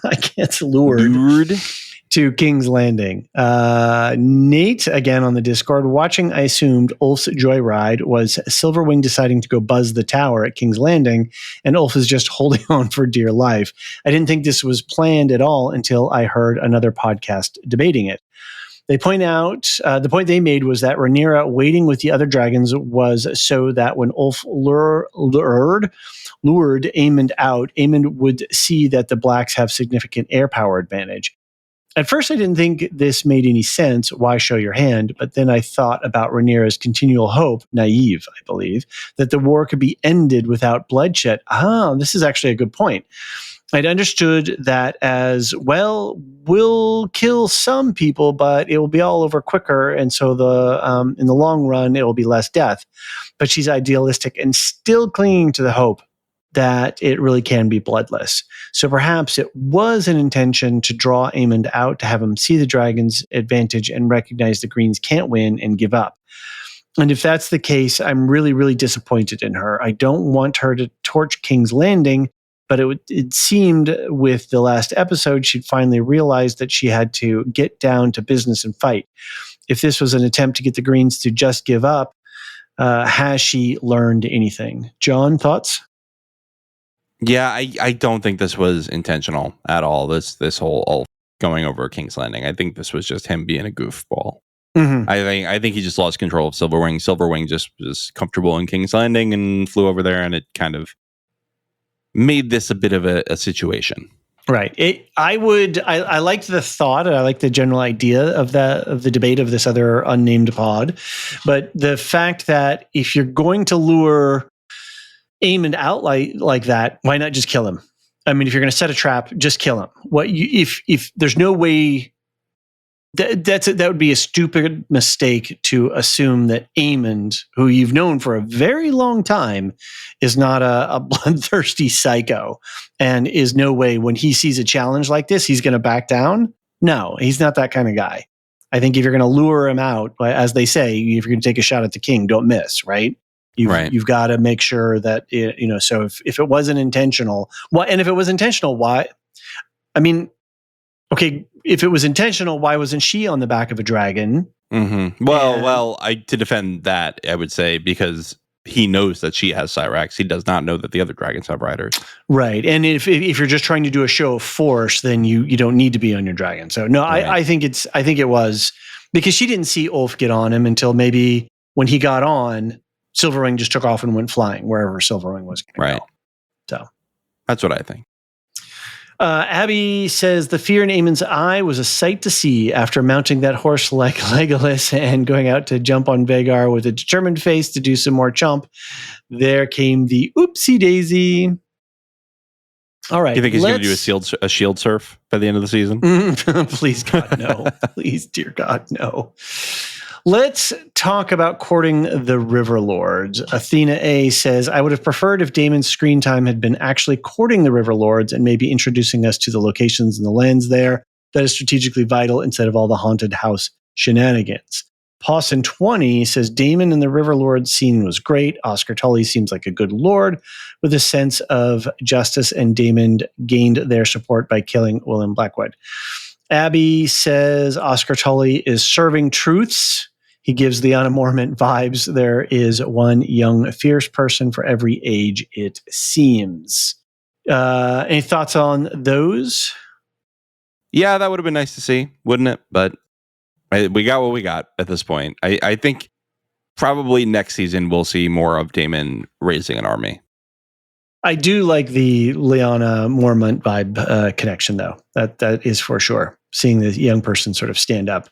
[SPEAKER 2] I can't lured to King's Landing. Nate, again on the Discord, watching, I assumed Ulf's joyride was Silverwing deciding to go buzz the tower at King's Landing, and Ulf is just holding on for dear life. I didn't think this was planned at all until I heard another podcast debating it. They point out, the point they made was that Rhaenyra waiting with the other dragons was so that when Ulf lured Aemond out, Aemond would see that the Blacks have significant air power advantage. At first, I didn't think this made any sense. Why show your hand? But then I thought about Rhaenyra's continual hope, naive, I believe, that the war could be ended without bloodshed. This is actually a good point. I'd understood that as, well, we'll kill some people, but it will be all over quicker. And so in the long run, it will be less death. But she's idealistic and still clinging to the hope that it really can be bloodless. So perhaps it was an intention to draw Aemond out, to have him see the dragon's advantage and recognize the Greens can't win and give up. And if that's the case, I'm really, really disappointed in her. I don't want her to torch King's Landing, but it seemed with the last episode, she'd finally realized that she had to get down to business and fight. If this was an attempt to get the Greens to just give up, has she learned anything? John, thoughts?
[SPEAKER 1] Yeah, I don't think this was intentional at all. This whole going over King's Landing. I think this was just him being a goofball. Mm-hmm. I think he just lost control of Silverwing. Silverwing just was comfortable in King's Landing and flew over there, and it kind of made this a bit of a situation.
[SPEAKER 2] Right. I liked the thought, and I like the general idea of the debate of this other unnamed pod, but the fact that if you're going to lure Aemond out like that, why not just kill him? I mean, if you're going to set a trap, just kill him. If there's no way that would be a stupid mistake to assume that Aemond, who you've known for a very long time, is not a bloodthirsty psycho, and is no way when he sees a challenge like this, he's going to back down. No, he's not that kind of guy. I think if you're going to lure him out, as they say, if you're going to take a shot at the king, don't miss, right? You've got to make sure that, so if it wasn't intentional, and if it was intentional, why? I mean, okay, if it was intentional, why wasn't she on the back of a dragon?
[SPEAKER 1] Mm-hmm. Well, to defend that, I would say because he knows that she has Cyrax. He does not know that the other dragons have riders. Right.
[SPEAKER 2] And if you're just trying to do a show of force, then you don't need to be on your dragon. So no, right. I think it was because she didn't see Ulf get on him until maybe when he got on, Silverwing just took off and went flying wherever Silverwing was going to go. So
[SPEAKER 1] that's what I think.
[SPEAKER 2] Abby says the fear in Aemon's eye was a sight to see after mounting that horse like Legolas and going out to jump on Vagar with a determined face to do some more chomp. There came the oopsie daisy. All right.
[SPEAKER 1] Do you think he's going to do a shield surf by the end of the season?
[SPEAKER 2] Please, God, no. Please, dear God, no. Let's talk about courting the River Lords. Athena A says, I would have preferred if Daemon's screen time had been actually courting the River Lords and maybe introducing us to the locations and the lands there. That is strategically vital instead of all the haunted house shenanigans. Pawson20 says, Daemon and the River Lords scene was great. Oscar Tully seems like a good lord with a sense of justice, and Daemon gained their support by killing William Blackwood. Abby says Oscar Tully is serving truths He gives Liana Mormont vibes. There is one young, fierce person for every age, it seems. Any thoughts on those?
[SPEAKER 1] Yeah, that would have been nice to see, wouldn't it? But we got what we got at this point. I think probably next season we'll see more of Daemon raising an army.
[SPEAKER 2] I do like the Liana Mormont vibe connection, though. That is for sure. Seeing the young person sort of stand up.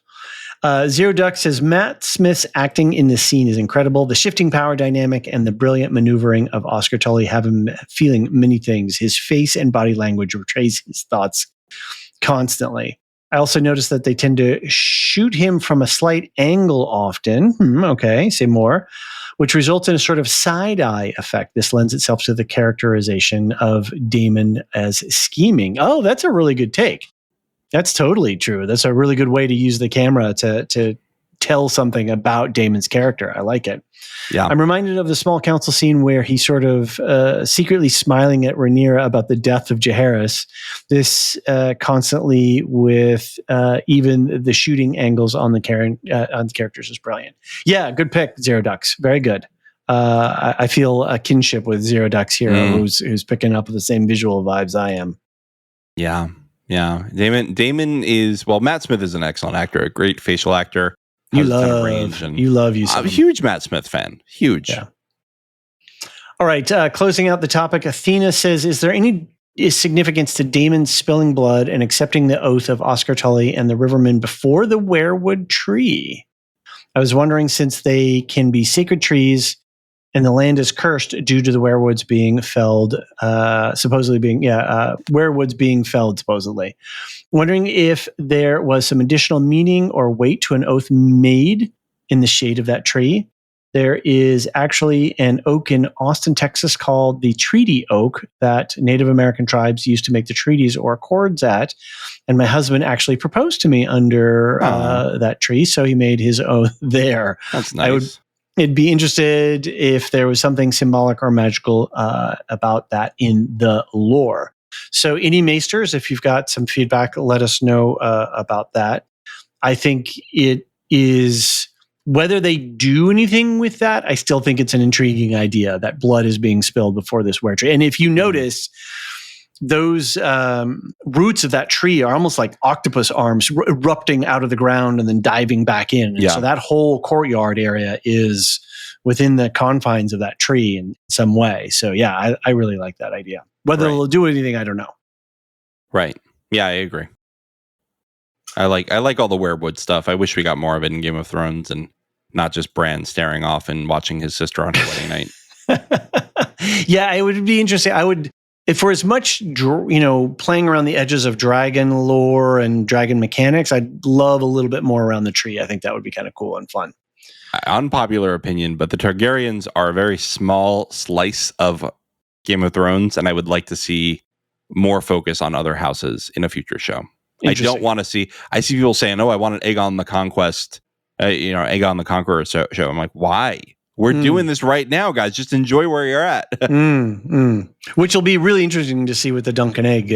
[SPEAKER 2] Zero Duck says, Matt Smith's acting in this scene is incredible. The shifting power dynamic and the brilliant maneuvering of Oscar Tully have him feeling many things. His face and body language portrays his thoughts constantly. I also noticed that they tend to shoot him from a slight angle often. Okay, say more. Which results in a sort of side-eye effect. This lends itself to the characterization of Daemon as scheming. Oh, that's a really good take. That's totally true. That's a really good way to use the camera to tell something about Daemon's character. I like it.
[SPEAKER 1] Yeah.
[SPEAKER 2] I'm reminded of the small council scene where he's sort of secretly smiling at Rhaenyra about the death of Jaehaerys. This constantly with even the shooting angles on the characters is brilliant. Yeah, good pick, Zero Ducks. Very good. I feel a kinship with Zero Ducks here, who's picking up the same visual vibes I am.
[SPEAKER 1] Yeah. Yeah. Daemon is, well, Matt Smith is an excellent actor, a great facial actor.
[SPEAKER 2] You love
[SPEAKER 1] I'm a huge Matt Smith fan. Huge.
[SPEAKER 2] Yeah. All right. Closing out the topic, Athena says, is there any significance to Daemon spilling blood and accepting the oath of Oscar Tully and the Rivermen before the weirwood tree? I was wondering, since they can be sacred trees and the land is cursed due to the weirwoods being felled, weirwoods being felled, supposedly. Wondering if there was some additional meaning or weight to an oath made in the shade of that tree. There is actually an oak in Austin, Texas called the treaty oak that Native American tribes used to make the treaties or accords at. And my husband actually proposed to me under that tree, so he made his oath there.
[SPEAKER 1] That's nice.
[SPEAKER 2] I'd be interested if there was something symbolic or magical about that in the lore. So any Maesters, if you've got some feedback, let us know about that. I think it is, whether they do anything with that, I still think it's an intriguing idea that blood is being spilled before this weird tree. And if you notice, those roots of that tree are almost like octopus arms erupting out of the ground and then diving back in. And so that whole courtyard area is within the confines of that tree in some way. So yeah, I really like that idea. Whether they'll do anything, I don't know.
[SPEAKER 1] Right. Yeah, I agree. I like all the weirwood stuff. I wish we got more of it in Game of Thrones and not just Bran staring off and watching his sister on her wedding night.
[SPEAKER 2] Yeah, it would be interesting. I would, if for as much, playing around the edges of dragon lore and dragon mechanics, I'd love a little bit more around the tree. I think that would be kind of cool and fun.
[SPEAKER 1] Unpopular opinion, but the Targaryens are a very small slice of Game of Thrones, and I would like to see more focus on other houses in a future show. I don't want to see. I see people saying, "Oh, I want an Aegon the Conquest, Aegon the Conqueror show." I'm like, why? We're doing this right now, guys. Just enjoy where you're at.
[SPEAKER 2] Which will be really interesting to see with the Dunk and Egg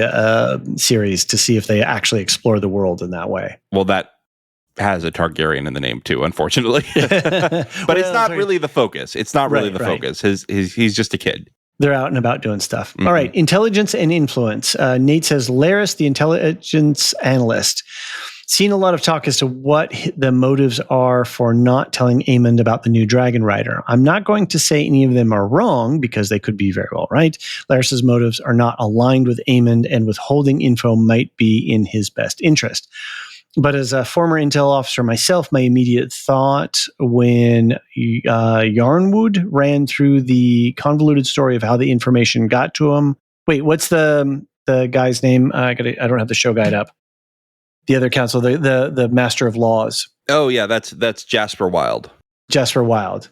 [SPEAKER 2] series, to see if they actually explore the world in that way.
[SPEAKER 1] Well, that has a Targaryen in the name too, unfortunately. But it's not really the focus. It's not really the focus. He's just a kid.
[SPEAKER 2] They're out and about doing stuff. Mm-hmm. All right. Intelligence and influence. Nate says, Laris, the intelligence analyst, seen a lot of talk as to what the motives are for not telling Aemond about the new Dragon Rider. I'm not going to say any of them are wrong, because they could be very well right. Laris's motives are not aligned with Aemond, and withholding info might be in his best interest. But as a former intel officer myself, my immediate thought when Yarnwood ran through the convoluted story of how the information got to him. Wait, what's the guy's name? I don't have the show guide up. The other counsel, the Master of Laws. Oh yeah,
[SPEAKER 1] that's Jasper Wilde.
[SPEAKER 2] Jasper Wilde.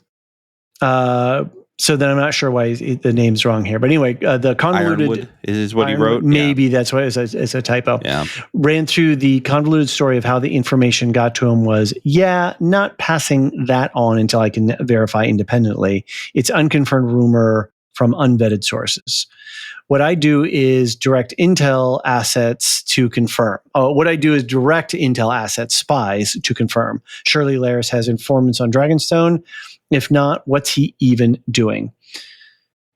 [SPEAKER 2] So then I'm not sure why the name's wrong here. But anyway, the convoluted...
[SPEAKER 1] Ironwood is what he wrote?
[SPEAKER 2] Maybe that's what it's a typo.
[SPEAKER 1] Yeah.
[SPEAKER 2] Ran through the convoluted story of how the information got to him was, not passing that on until I can verify independently. It's unconfirmed rumor from unvetted sources. What I do is direct intel assets to confirm. What I do is direct intel assets, spies, to confirm. Surely Laris has informants on Dragonstone. If not, what's he even doing?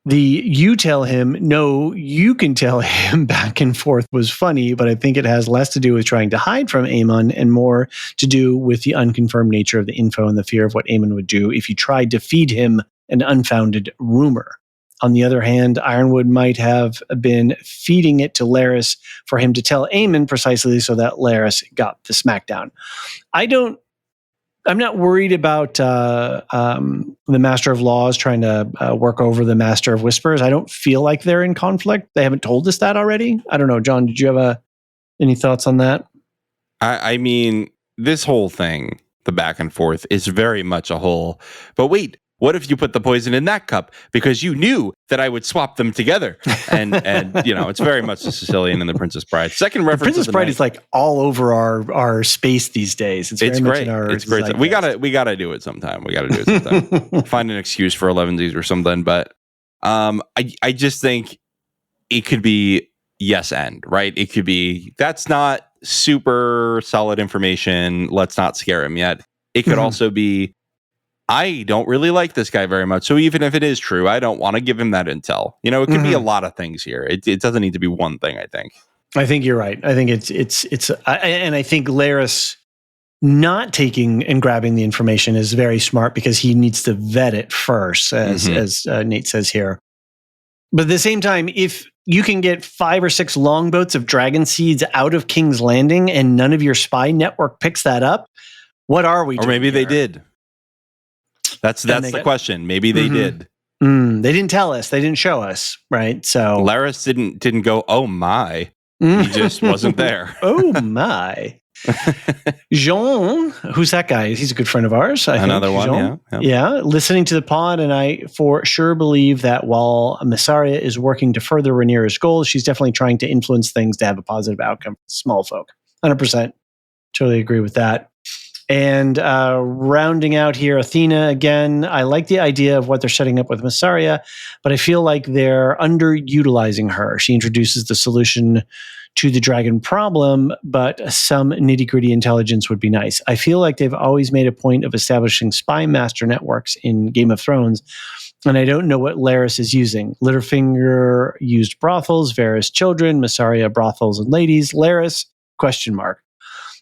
[SPEAKER 2] You tell him, no, you can tell him back and forth was funny, but I think it has less to do with trying to hide from Aemon and more to do with the unconfirmed nature of the info and the fear of what Aemon would do if you tried to feed him an unfounded rumor. On the other hand, Ironwood might have been feeding it to Laris for him to tell Aemon precisely so that Laris got the smackdown. I'm not worried about the Master of Laws trying to work over the Master of Whispers. I don't feel like they're in conflict. They haven't told us that already. I don't know. John, did you have any thoughts on that?
[SPEAKER 1] I mean, this whole thing, the back and forth, is very much a whole. But wait, what if you put the poison in that cup because you knew that I would swap them together? And it's very much the Sicilian and the Princess Bride. Second reference.
[SPEAKER 2] The Princess Bride is like all over our space these days. It's very
[SPEAKER 1] great.
[SPEAKER 2] Much in our
[SPEAKER 1] it's great. We gotta do it sometime. Find an excuse for 11s or something. But I just think it could be yes and right. It could be that's not super solid information. Let's not scare him yet. It could also be, I don't really like this guy very much. So even if it is true, I don't want to give him that intel. It could be a lot of things here. It doesn't need to be one thing, I think.
[SPEAKER 2] I think you're right. I think it's and I think Laris not taking and grabbing the information is very smart because he needs to vet it first, as Nate says here. But at the same time, if you can get 5 or 6 longboats of dragon seeds out of King's Landing and none of your spy network picks that up, what are we doing?
[SPEAKER 1] Or maybe
[SPEAKER 2] here?
[SPEAKER 1] they did. That's the question. Maybe they did.
[SPEAKER 2] They didn't tell us. They didn't show us, right? So
[SPEAKER 1] Laris didn't go, oh my. He just wasn't there.
[SPEAKER 2] Oh my. Jean, who's that guy? He's a good friend of ours.
[SPEAKER 1] Another one,
[SPEAKER 2] Jean.
[SPEAKER 1] yeah.
[SPEAKER 2] Yeah, listening to the pod, and I for sure believe that while Mysaria is working to further Rhaenyra's goals, she's definitely trying to influence things to have a positive outcome for small folk. 100%. Totally agree with that. And rounding out here, Athena, again, I like the idea of what they're setting up with Mysaria, but I feel like they're underutilizing her. She introduces the solution to the dragon problem, but some nitty-gritty intelligence would be nice. I feel like they've always made a point of establishing spy master networks in Game of Thrones, and I don't know what Laris is using. Littlefinger used brothels, Varys children, Mysaria brothels and ladies. Laris, ?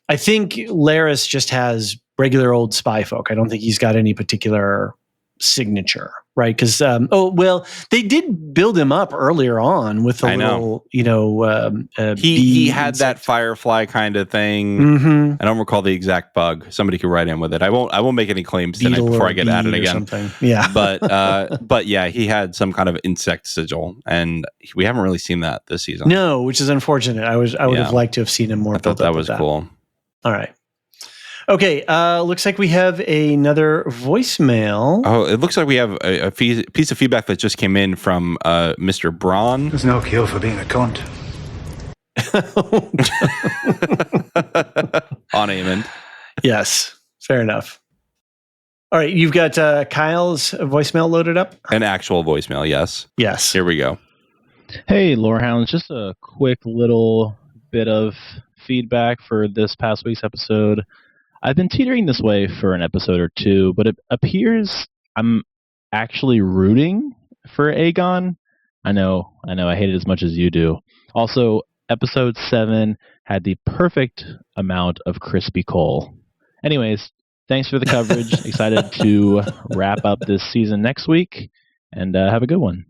[SPEAKER 2] I think Laris just has regular old spy folk. I don't think he's got any particular signature, right? Because they did build him up earlier on with a little,
[SPEAKER 1] he had that firefly kind of thing. I don't recall the exact bug. Somebody could write in with it. I won't make any claims tonight before I get at it again.
[SPEAKER 2] Yeah,
[SPEAKER 1] but yeah, he had some kind of insect sigil, and we haven't really seen that this season.
[SPEAKER 2] No, which is unfortunate. I would have liked to have seen him more.
[SPEAKER 1] I thought that was cool.
[SPEAKER 2] All right. Okay, looks like we have another voicemail.
[SPEAKER 1] Oh, it looks like we have a piece of feedback that just came in from Mr. Braun.
[SPEAKER 6] There's no cure for being a cunt.
[SPEAKER 1] On Aemon.
[SPEAKER 2] Yes, fair enough. All right, you've got Kyle's voicemail loaded up?
[SPEAKER 1] An actual voicemail, yes.
[SPEAKER 2] Yes.
[SPEAKER 1] Here we go.
[SPEAKER 7] Hey, Lorehounds, just a quick little bit of feedback for this past week's episode. I've been teetering this way for an episode or two, but it appears I'm actually rooting for Aegon. I know, I hate it as much as you do. Also, episode 7 had the perfect amount of crispy coal. Anyways, thanks for the coverage. Excited to wrap up this season next week, and have a good one.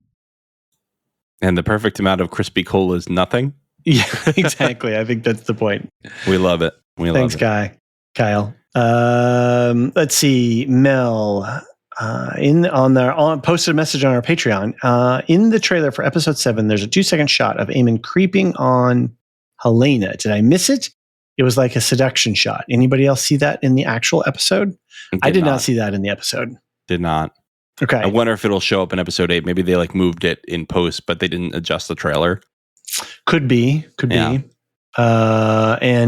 [SPEAKER 1] And the perfect amount of crispy coal is nothing?
[SPEAKER 2] Yeah, exactly. I think that's the point.
[SPEAKER 1] We love it.
[SPEAKER 2] Thanks, Kyle. Let's see. Mel posted a message on our Patreon. In the trailer for episode 7, there's a 2-second shot of Aemon creeping on Helena. Did I miss it? It was like a seduction shot. Anybody else see that in the actual episode? I did not see that in the episode.
[SPEAKER 1] Did not.
[SPEAKER 2] Okay.
[SPEAKER 1] I wonder if it'll show up in episode 8. Maybe they moved it in post, but they didn't adjust the trailer. Could be.
[SPEAKER 2] And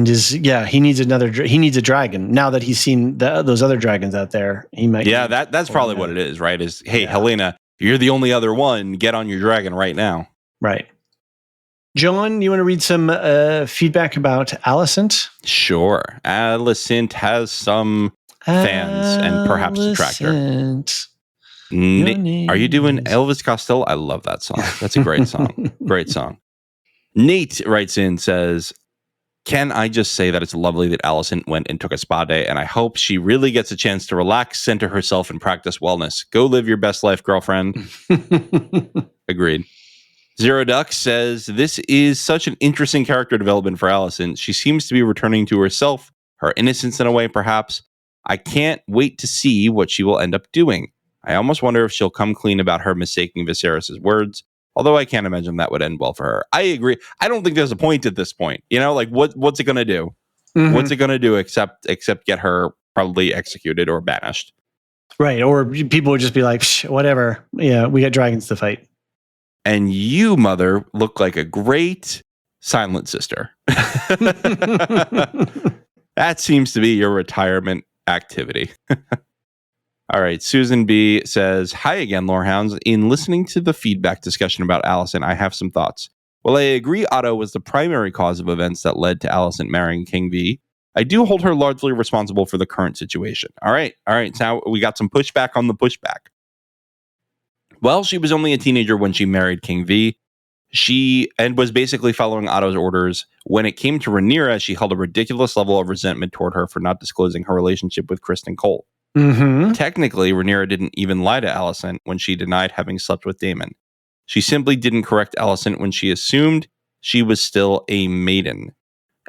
[SPEAKER 2] he needs a dragon. Now that he's seen those other dragons out there, he might.
[SPEAKER 1] Yeah, that's probably what it is, right? Helena, you're the only other one, get on your dragon right now.
[SPEAKER 2] Right. John, you want to read some feedback about Alicent?
[SPEAKER 1] Sure. Alicent has some fans and perhaps detractor. Are you doing Elvis Costello? I love that song. That's a great song. Great song. Nate writes in, says, can I just say that it's lovely that Alicent went and took a spa day, and I hope she really gets a chance to relax, center herself, and practice wellness. Go live your best life, girlfriend. Agreed. Zero Duck says, this is such an interesting character development for Alicent. She seems to be returning to herself, her innocence in a way, perhaps. I can't wait to see what she will end up doing. I almost wonder if she'll come clean about her mistaking Viserys' words, although I can't imagine that would end well for her. I agree. I don't think there's a point at this point. You know, like what's it going to do? Mm-hmm. What's it going to do except get her probably executed or banished?
[SPEAKER 2] Right. Or people would just be like, whatever. Yeah, we got dragons to fight.
[SPEAKER 1] And you, mother, look like a great silent sister. That seems to be your retirement activity. All right. Susan B says, hi again, Lorehounds. In listening to the feedback discussion about Alicent, I have some thoughts. While I agree Otto was the primary cause of events that led to Alicent marrying King V, I do hold her largely responsible for the current situation. All right. Now we got some pushback on the pushback. Well, she was only a teenager when she married King V. She was basically following Otto's orders. When it came to Rhaenyra, she held a ridiculous level of resentment toward her for not disclosing her relationship with Criston Cole. Mm-hmm. Technically, Rhaenyra didn't even lie to Alicent when she denied having slept with Daemon. She simply didn't correct Alicent when she assumed she was still a maiden.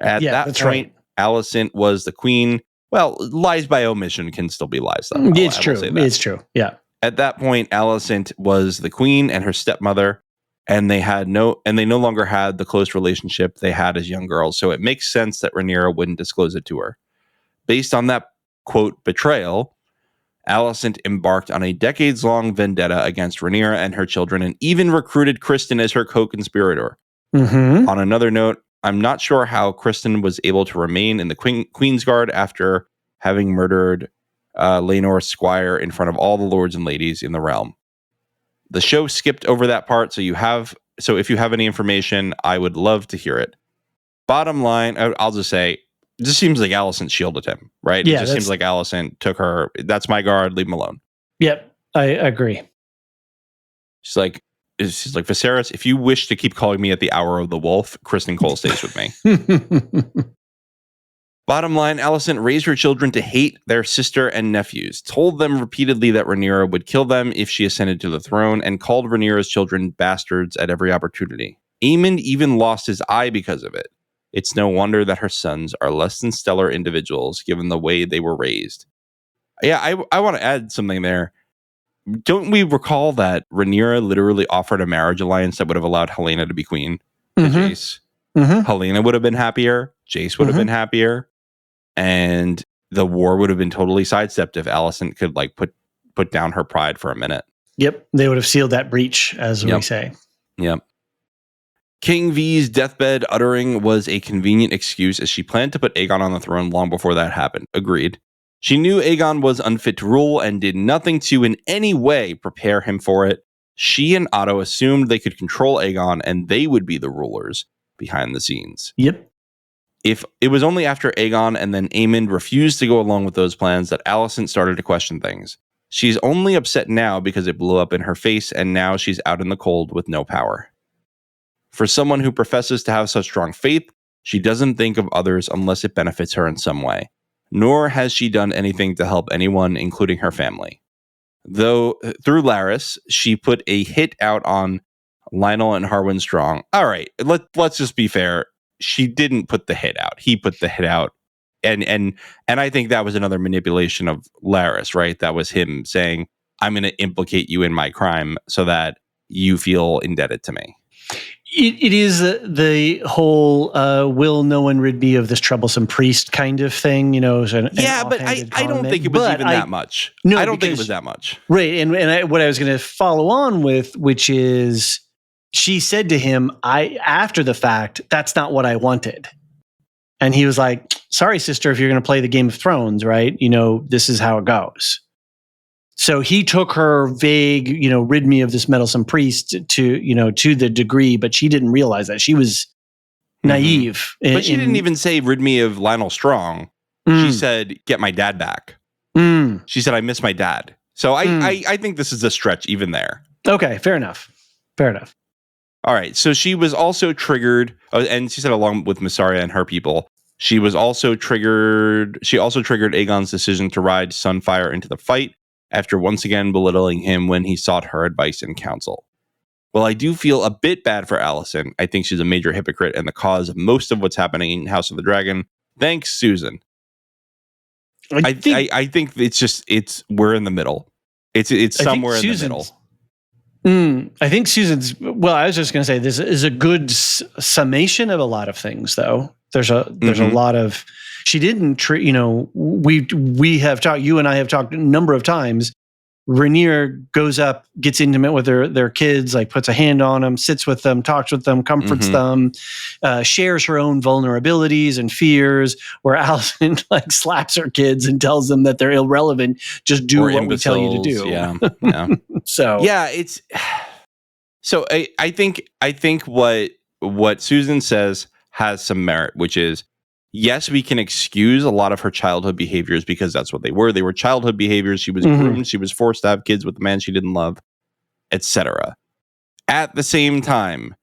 [SPEAKER 1] At that point, right. Alicent was the queen. Well, lies by omission can still be lies, though.
[SPEAKER 2] It's true. It's true. Yeah.
[SPEAKER 1] At that point, Alicent was the queen and her stepmother, and they no longer had the close relationship they had as young girls. So it makes sense that Rhaenyra wouldn't disclose it to her. Based on that, quote, betrayal, Alicent embarked on a decades-long vendetta against Rhaenyra and her children, and even recruited Criston as her co-conspirator. Mm-hmm. On another note, I'm not sure how Criston was able to remain in the Queensguard after having murdered Laenor's squire in front of all the lords and ladies in the realm. The show skipped over that part, so if you have any information, I would love to hear it. Bottom line, I'll just say, it just seems like Alicent shielded him, right? Yeah, it just seems like Alicent took her, that's my guard, leave him alone.
[SPEAKER 2] Yep, I agree.
[SPEAKER 1] She's like, Viserys, if you wish to keep calling me at the hour of the wolf, Criston Cole stays with me. Bottom line, Alicent raised her children to hate their sister and nephews, told them repeatedly that Rhaenyra would kill them if she ascended to the throne, and called Rhaenyra's children bastards at every opportunity. Aemond even lost his eye because of it. It's no wonder that her sons are less than stellar individuals, given the way they were raised. Yeah, I want to add something there. Don't we recall that Rhaenyra literally offered a marriage alliance that would have allowed Helaena to be queen to Jace? Mm-hmm. Helaena would have been happier. Jace would have been happier. And the war would have been totally sidestepped if Alicent could like put down her pride for a minute.
[SPEAKER 2] Yep. They would have sealed that breach, as we say.
[SPEAKER 1] Yep. King V's deathbed uttering was a convenient excuse, as she planned to put Aegon on the throne long before that happened. Agreed. She knew Aegon was unfit to rule and did nothing to in any way prepare him for it. She and Otto assumed they could control Aegon and they would be the rulers behind the scenes.
[SPEAKER 2] Yep.
[SPEAKER 1] If it was only after Aegon and then Aemond refused to go along with those plans that Alicent started to question things. She's only upset now because it blew up in her face, and now she's out in the cold with no power. For someone who professes to have such strong faith, she doesn't think of others unless it benefits her in some way. Nor has she done anything to help anyone, including her family. Though, through Larys, she put a hit out on Lionel and Harwin Strong. All right, let's just be fair. She didn't put the hit out. He put the hit out. And I think that was another manipulation of Larys, right? That was him saying, I'm going to implicate you in my crime so that you feel indebted to me.
[SPEAKER 2] It is the whole will no one rid me of this troublesome priest kind of thing, you know.
[SPEAKER 1] But I don't think it was that much. No, I don't think it was that much.
[SPEAKER 2] Right. And what I was going to follow on with, which is, she said to him, after the fact, that's not what I wanted. And he was like, sorry, sister, if you're going to play the Game of Thrones, right? You know, this is how it goes. So he took her vague, rid me of this meddlesome priest to the degree, but she didn't realize that. She was naive.
[SPEAKER 1] But she didn't even say rid me of Lionel Strong. She said, get my dad back. She said, I miss my dad. So I think this is a stretch even there.
[SPEAKER 2] Okay, fair enough.
[SPEAKER 1] All right. So she was also triggered, and she said along with Missaria and her people, she also triggered Aegon's decision to ride Sunfire into the fight after once again belittling him when he sought her advice and counsel. Well, I do feel a bit bad for Alicent. I think she's a major hypocrite and the cause of most of what's happening in House of the Dragon. Thanks, Susan. I think we're in the middle. It's somewhere in the middle.
[SPEAKER 2] I think Susan's. Well, I was just going to say this is a good summation of a lot of things, though. There's a lot of. She didn't. We have talked. You and I have talked a number of times. Rhaenyra goes up, gets intimate with their kids, like puts a hand on them, sits with them, talks with them, comforts them, shares her own vulnerabilities and fears. Where Alicent like slaps her kids and tells them that they're irrelevant. Just do what we tell you to do.
[SPEAKER 1] Yeah. So I think what Susan says has some merit, which is, yes, we can excuse a lot of her childhood behaviors because that's what they were. They were childhood behaviors. She was groomed. She was forced to have kids with a man she didn't love, etc. At the same time,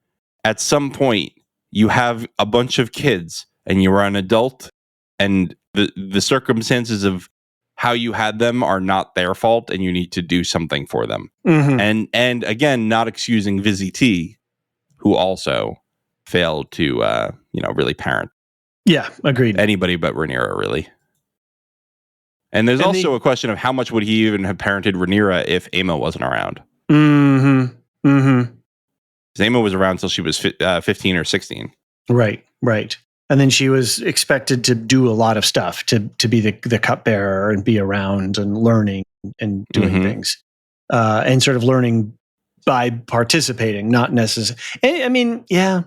[SPEAKER 1] at some point, you have a bunch of kids and you are an adult, and the circumstances of how you had them are not their fault, and you need to do something for them. And again, not excusing Vizzy T, who also failed to really parent.
[SPEAKER 2] Yeah, agreed.
[SPEAKER 1] Anybody but Rhaenyra, really. And there's also a question of how much would he even have parented Rhaenyra if Aemma wasn't around. Because Aemma was around until she was 15 or 16.
[SPEAKER 2] Right. And then she was expected to do a lot of stuff, to be the cupbearer and be around and learning and doing things. And sort of learning by participating, not necessarily. I mean, yeah.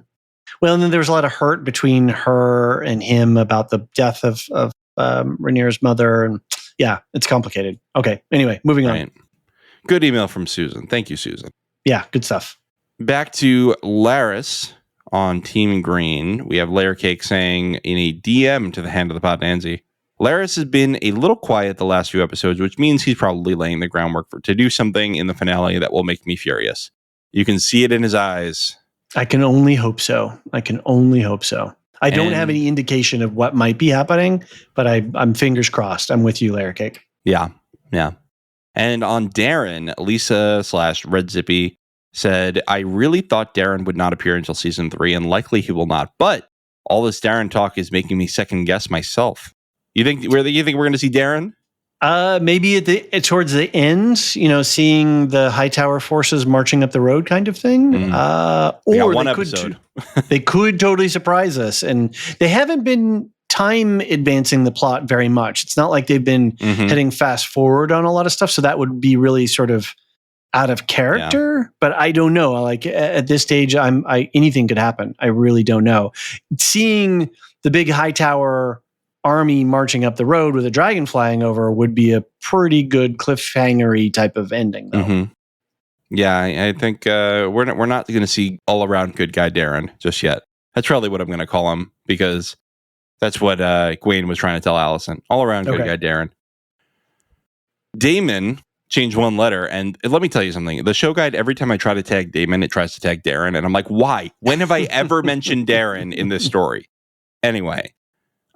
[SPEAKER 2] Well, and then there was a lot of hurt between her and him about the death of Rhaenyra's mother. And yeah, it's complicated. Okay. Anyway, moving on.
[SPEAKER 1] Good email from Susan. Thank you, Susan.
[SPEAKER 2] Yeah, good stuff.
[SPEAKER 1] Back to Laris on Team Green. We have Layer Cake saying in a DM to the Hand of the Pod Nancy, Laris has been a little quiet the last few episodes, which means he's probably laying the groundwork to do something in the finale that will make me furious. You can see it in his eyes.
[SPEAKER 2] I can only hope so. I don't have any indication of what might be happening, but I'm fingers crossed. I'm with you, Layer Cake.
[SPEAKER 1] Yeah. And on Darren, Lisa /Red Zippy said, I really thought Darren would not appear until season 3, and likely he will not. But all this Darren talk is making me second guess myself. You think we're going to see Darren?
[SPEAKER 2] Maybe towards the end, seeing the Hightower forces marching up the road kind of thing. Or
[SPEAKER 1] one episode.
[SPEAKER 2] They could totally surprise us. And they haven't been time advancing the plot very much. It's not like they've been heading fast forward on a lot of stuff. So that would be really sort of out of character. Yeah. But I don't know. Like at this stage, anything could happen. I really don't know. Seeing the big Hightower army marching up the road with a dragon flying over would be a pretty good cliffhanger-y type of ending, though.
[SPEAKER 1] Yeah, I think we're not going to see all-around good guy Darren just yet. That's probably what I'm going to call him, because that's what Gwaine was trying to tell Alicent. All-around good guy Darren. Daemon changed one letter, and let me tell you something. The show guide, every time I try to tag Daemon, it tries to tag Darren, and I'm like, why? When have I ever mentioned Darren in this story? Anyway.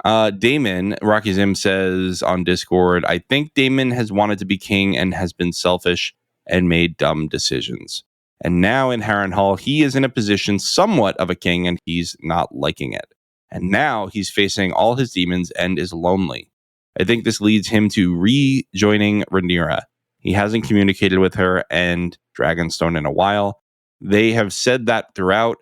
[SPEAKER 1] Daemon, Rocky Zim says on Discord, I think Daemon has wanted to be king and has been selfish and made dumb decisions. And now in Harrenhal, he is in a position somewhat of a king and he's not liking it. And now he's facing all his demons and is lonely. I think this leads him to rejoining Rhaenyra. He hasn't communicated with her and Dragonstone in a while. They have said that throughout.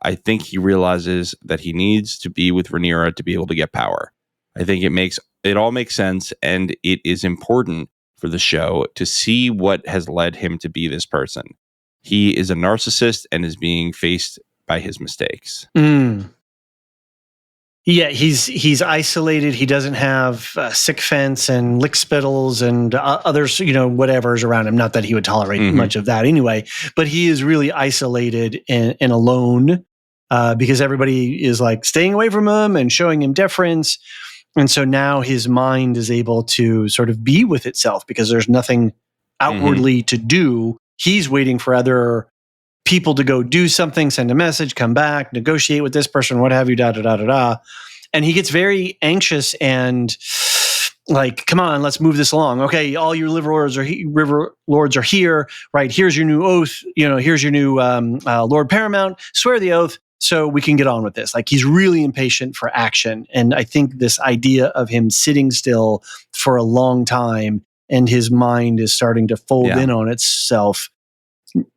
[SPEAKER 1] I think he realizes that he needs to be with Rhaenyra to be able to get power. I think it all makes sense, and it is important for the show to see what has led him to be this person. He is a narcissist and is being faced by his mistakes.
[SPEAKER 2] Yeah, he's isolated. He doesn't have sycophants and lick spittles and others, whatever's around him. Not that he would tolerate much of that anyway, but he is really isolated and alone because everybody is like staying away from him and showing him deference. And so now his mind is able to sort of be with itself because there's nothing outwardly to do. He's waiting for other people to go do something, send a message, come back, negotiate with this person, what have you, da da da da da. And he gets very anxious and like, come on, let's move this along. Okay, all your river lords are here, right? Here's your new oath. Here's your new Lord Paramount. Swear the oath so we can get on with this. Like, he's really impatient for action. And I think this idea of him sitting still for a long time and his mind is starting to fold in on itself,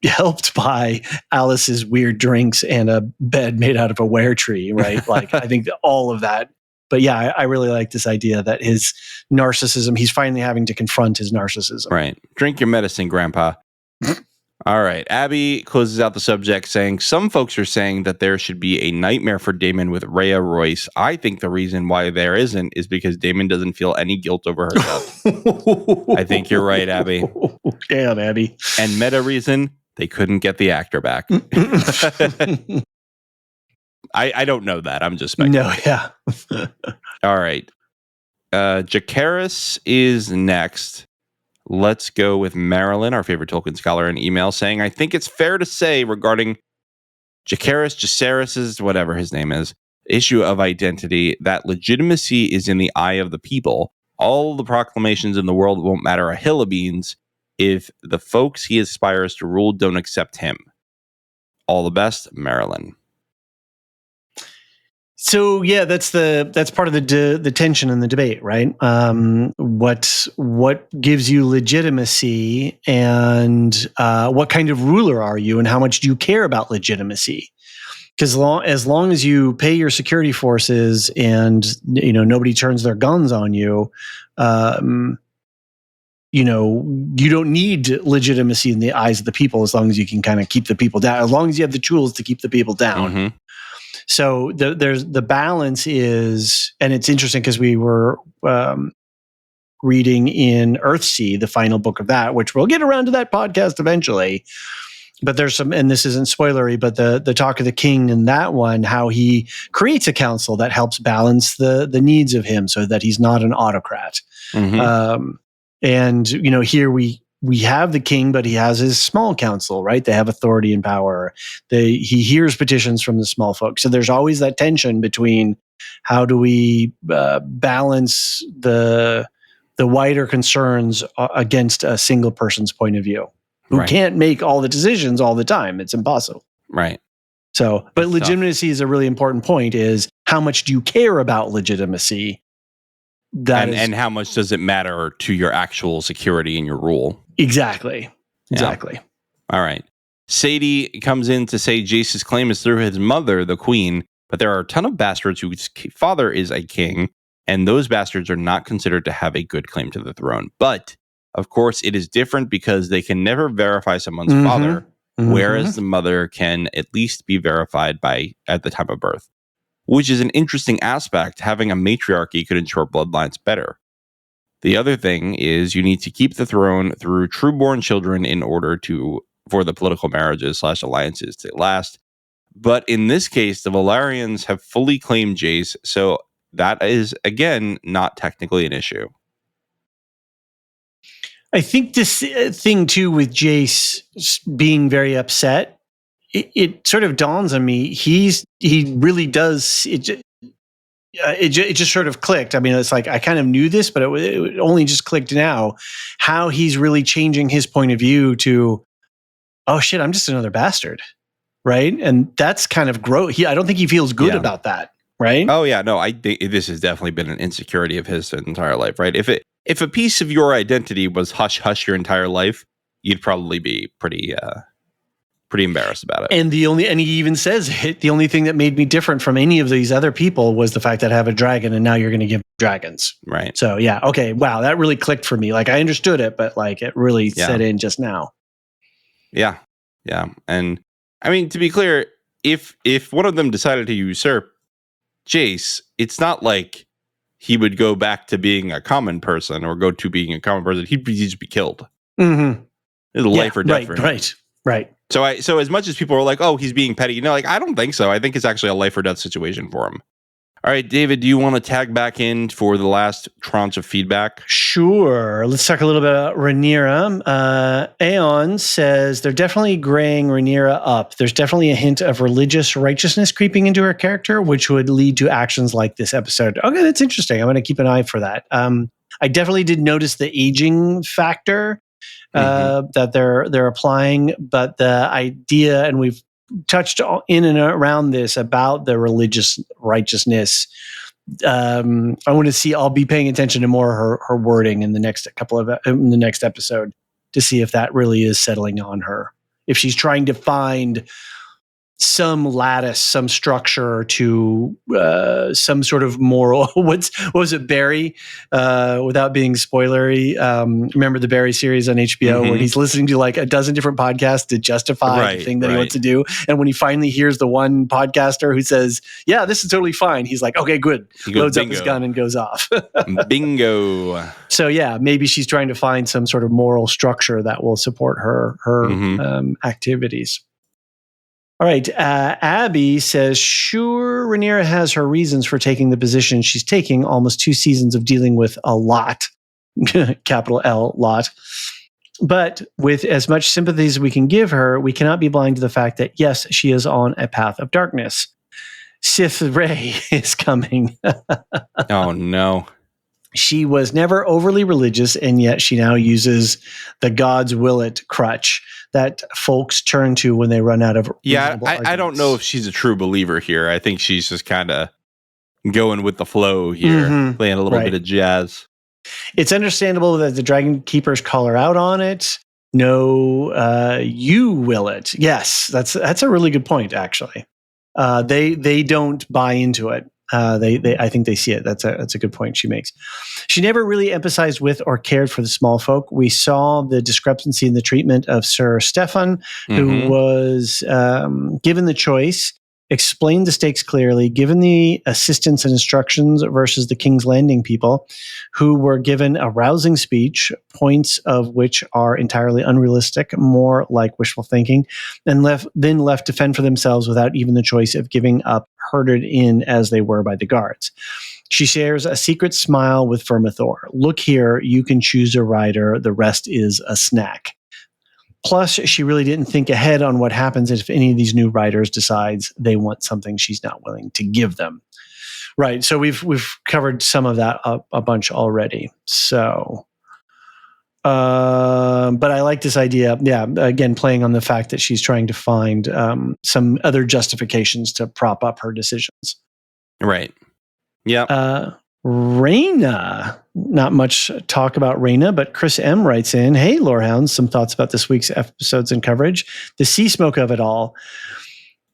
[SPEAKER 2] helped by Alice's weird drinks and a bed made out of a were tree, right? Like, I think that all of that. But yeah, I really like this idea that his narcissism, he's finally having to confront his narcissism.
[SPEAKER 1] Right. Drink your medicine, Grandpa. All right. Abby closes out the subject saying, some folks are saying that there should be a nightmare for Damon with Rhea Royce. I think the reason why there isn't is because Damon doesn't feel any guilt over herself. I think you're right, Abby.
[SPEAKER 2] Damn, Abby.
[SPEAKER 1] And meta reason, they couldn't get the actor back. I don't know that. I'm just speculating.
[SPEAKER 2] No, yeah.
[SPEAKER 1] All right. Jacaris is next. Let's go with Marilyn, our favorite Tolkien scholar, in email saying, I think it's fair to say regarding Jacaris, whatever his name is, issue of identity, that legitimacy is in the eye of the people. All the proclamations in the world won't matter a hill of beans if the folks he aspires to rule don't accept him. All the best, Marilyn.
[SPEAKER 2] So yeah, that's part of the tension in the debate, right? What gives you legitimacy, and what kind of ruler are you, and how much do you care about legitimacy? Because as long as you pay your security forces and nobody turns their guns on you, you don't need legitimacy in the eyes of the people as long as you can kind of keep the people down, as long as you have the tools to keep the people down. So there's the balance is, and it's interesting because we were reading in Earthsea, the final book of that, which we'll get around to that podcast eventually. But there's some, and this isn't spoilery, but the talk of the king in that one, how he creates a council that helps balance the needs of him so that he's not an autocrat. And here we have the king, but he has his small council, right? They have authority and power. He hears petitions from the small folks. So there's always that tension between how do we balance the wider concerns against a single person's point of view, who can't make all the decisions all the time. It's impossible.
[SPEAKER 1] Right.
[SPEAKER 2] So, but legitimacy is a really important point, is how much do you care about legitimacy?
[SPEAKER 1] And how much does it matter to your actual security and your rule?
[SPEAKER 2] Exactly.
[SPEAKER 1] Yeah. All right. Sadie comes in to say Jace's claim is through his mother, the queen, but there are a ton of bastards whose father is a king, and those bastards are not considered to have a good claim to the throne. But, of course, it is different because they can never verify someone's father, whereas the mother can at least be verified at the time of birth, which is an interesting aspect. Having a matriarchy could ensure bloodlines better. The other thing is you need to keep the throne through true-born children in order for the political marriages / alliances to last. But in this case, the Valerians have fully claimed Jace, so that is, again, not technically an issue.
[SPEAKER 2] I think this thing, too, with Jace being very upset, it sort of dawns on me. He really does... It just sort of clicked. I mean, it's like I kind of knew this, but it only just clicked now. How he's really changing his point of view to, oh shit, I'm just another bastard, right? And that's kind of growth. I don't think he feels good about that, right?
[SPEAKER 1] Oh yeah, no, I think this has definitely been an insecurity of his entire life, right? If a piece of your identity was hush hush your entire life, you'd probably be pretty embarrassed about it.
[SPEAKER 2] And he even says the only thing that made me different from any of these other people was the fact that I have a dragon, and now you're going to give dragons.
[SPEAKER 1] Right.
[SPEAKER 2] So yeah, okay, wow, that really clicked for me. Like I understood it, but like it really set in just now.
[SPEAKER 1] Yeah. Yeah. And I mean, to be clear, if one of them decided to usurp Jace, it's not like he would go back to being a common person or go to being a common person. He'd just be killed.
[SPEAKER 2] Mm-hmm.
[SPEAKER 1] It's life or death for him.
[SPEAKER 2] Right.
[SPEAKER 1] So as much as people are like, oh, he's being petty, like, I don't think so. I think it's actually a life or death situation for him. All right, David, do you want to tag back in for the last tranche of feedback?
[SPEAKER 2] Sure. Let's talk a little bit about Rhaenyra. Aeon says they're definitely graying Rhaenyra up. There's definitely a hint of religious righteousness creeping into her character, which would lead to actions like this episode. Okay, that's interesting. I'm going to keep an eye for that. I definitely did notice the aging factor that they're applying, but the idea, and we've touched in and around this about the religious righteousness. I want to see. I'll be paying attention to more her wording in the next episode to see if that really is settling on her. If she's trying to find some lattice, some structure to some sort of moral. What was it, Barry? Without being spoilery, remember the Barry series on HBO where he's listening to like a dozen different podcasts to justify the thing that he wants to do, and when he finally hears the one podcaster who says, "Yeah, this is totally fine," he's like, "Okay, good." He loads up his gun and goes off.
[SPEAKER 1] Bingo.
[SPEAKER 2] So yeah, maybe she's trying to find some sort of moral structure that will support her activities. All right. Abby says, sure, Rhaenyra has her reasons for taking the position she's taking, almost 2 seasons of dealing with a lot, capital L, lot. But with as much sympathy as we can give her, we cannot be blind to the fact that, yes, she is on a path of darkness. Sith Rey is coming.
[SPEAKER 1] Oh, no.
[SPEAKER 2] She was never overly religious, and yet she now uses the God's will it crutch that folks turn to when they run out of
[SPEAKER 1] I don't know if she's a true believer here. I think she's just kind of going with the flow here, playing a little bit of jazz.
[SPEAKER 2] It's understandable that the Dragon Keepers call her out on it. No, you will it. Yes, that's a really good point, actually. They don't buy into it. I think they see it. That's a good point she makes. She never really emphasized with or cared for the small folk. We saw the discrepancy in the treatment of Sir Stefan, who was given the choice, explained the stakes clearly, given the assistance and instructions versus the King's Landing people, who were given a rousing speech, points of which are entirely unrealistic, more like wishful thinking, and then left to fend for themselves without even the choice of giving up, herded in as they were by the guards. She shares a secret smile with Vermithor. Look here, you can choose a rider, the rest is a snack. Plus, she really didn't think ahead on what happens if any of these new riders decides they want something she's not willing to give them. Right. So we've covered some of that a bunch already. So, but I like this idea. Yeah. Again, playing on the fact that she's trying to find some other justifications to prop up her decisions.
[SPEAKER 1] Right. Yeah.
[SPEAKER 2] Rhaena, not much talk about Rhaena, but Chris M writes in, hey, Lorehounds, some thoughts about this week's episodes and coverage. The sea smoke of it all.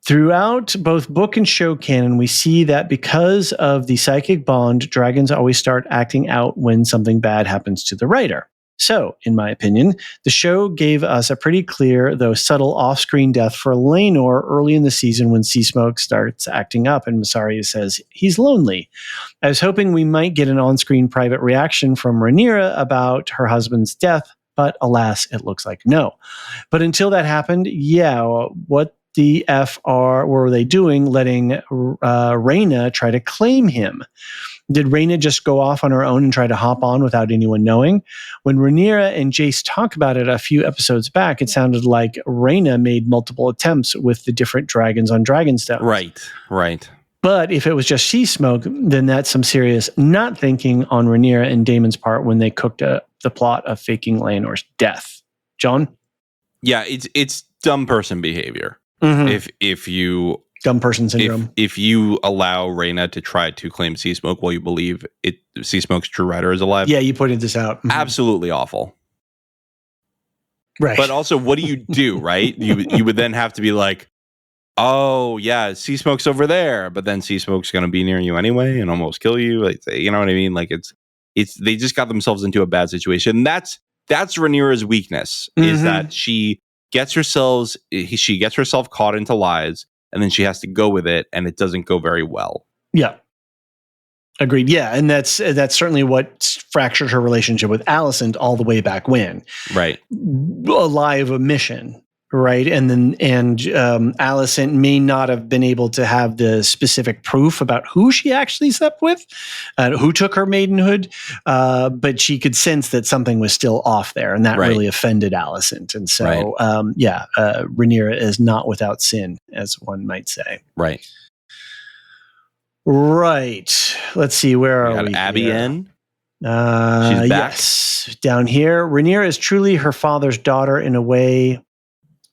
[SPEAKER 2] Throughout both book and show canon, we see that because of the psychic bond, dragons always start acting out when something bad happens to the writer. So, in my opinion, the show gave us a pretty clear, though subtle, off-screen death for Laenor early in the season when Seasmoke starts acting up and Mysaria says he's lonely. I was hoping we might get an on-screen private reaction from Rhaenyra about her husband's death, but alas, it looks like no. But until that happened, what the F were they doing letting Rhaena try to claim him? Did Rhaena just go off on her own and try to hop on without anyone knowing? When Rhaenyra and Jace talk about it a few episodes back, it sounded like Rhaena made multiple attempts with the different dragons on Dragonstone.
[SPEAKER 1] Right.
[SPEAKER 2] But if it was just sea smoke, then that's some serious not thinking on Rhaenyra and Daemon's part when they cooked the plot of faking Laenor's death. John?
[SPEAKER 1] Yeah, it's dumb person behavior. If you
[SPEAKER 2] dumb person syndrome.
[SPEAKER 1] If you allow Rhaena to try to claim Seasmoke while you believe Seasmoke's true rider is alive.
[SPEAKER 2] Yeah, you pointed this out.
[SPEAKER 1] Absolutely awful.
[SPEAKER 2] Right.
[SPEAKER 1] But also, what do you do, right? You would then have to be like, oh, yeah, Seasmoke's over there, but then Seasmoke's going to be near you anyway and almost kill you. Like, you know what I mean? Like, it's they just got themselves into a bad situation. That's Rhaenyra's weakness, is that she gets herself caught into lies, and then she has to go with it, and it doesn't go very well.
[SPEAKER 2] Yeah. Agreed. Yeah, and that's certainly what fractured her relationship with Alicent all the way back when.
[SPEAKER 1] Right.
[SPEAKER 2] A lie of omission, right? And Alicent may not have been able to have the specific proof about who she actually slept with, who took her maidenhood, but she could sense that something was still off there, and that really offended Alicent. And so, Rhaenyra is not without sin, as one might say.
[SPEAKER 1] Right.
[SPEAKER 2] Right. Let's see. Where are we?
[SPEAKER 1] Abby
[SPEAKER 2] here?
[SPEAKER 1] N. She's back.
[SPEAKER 2] Yes. Down here, Rhaenyra is truly her father's daughter in a way,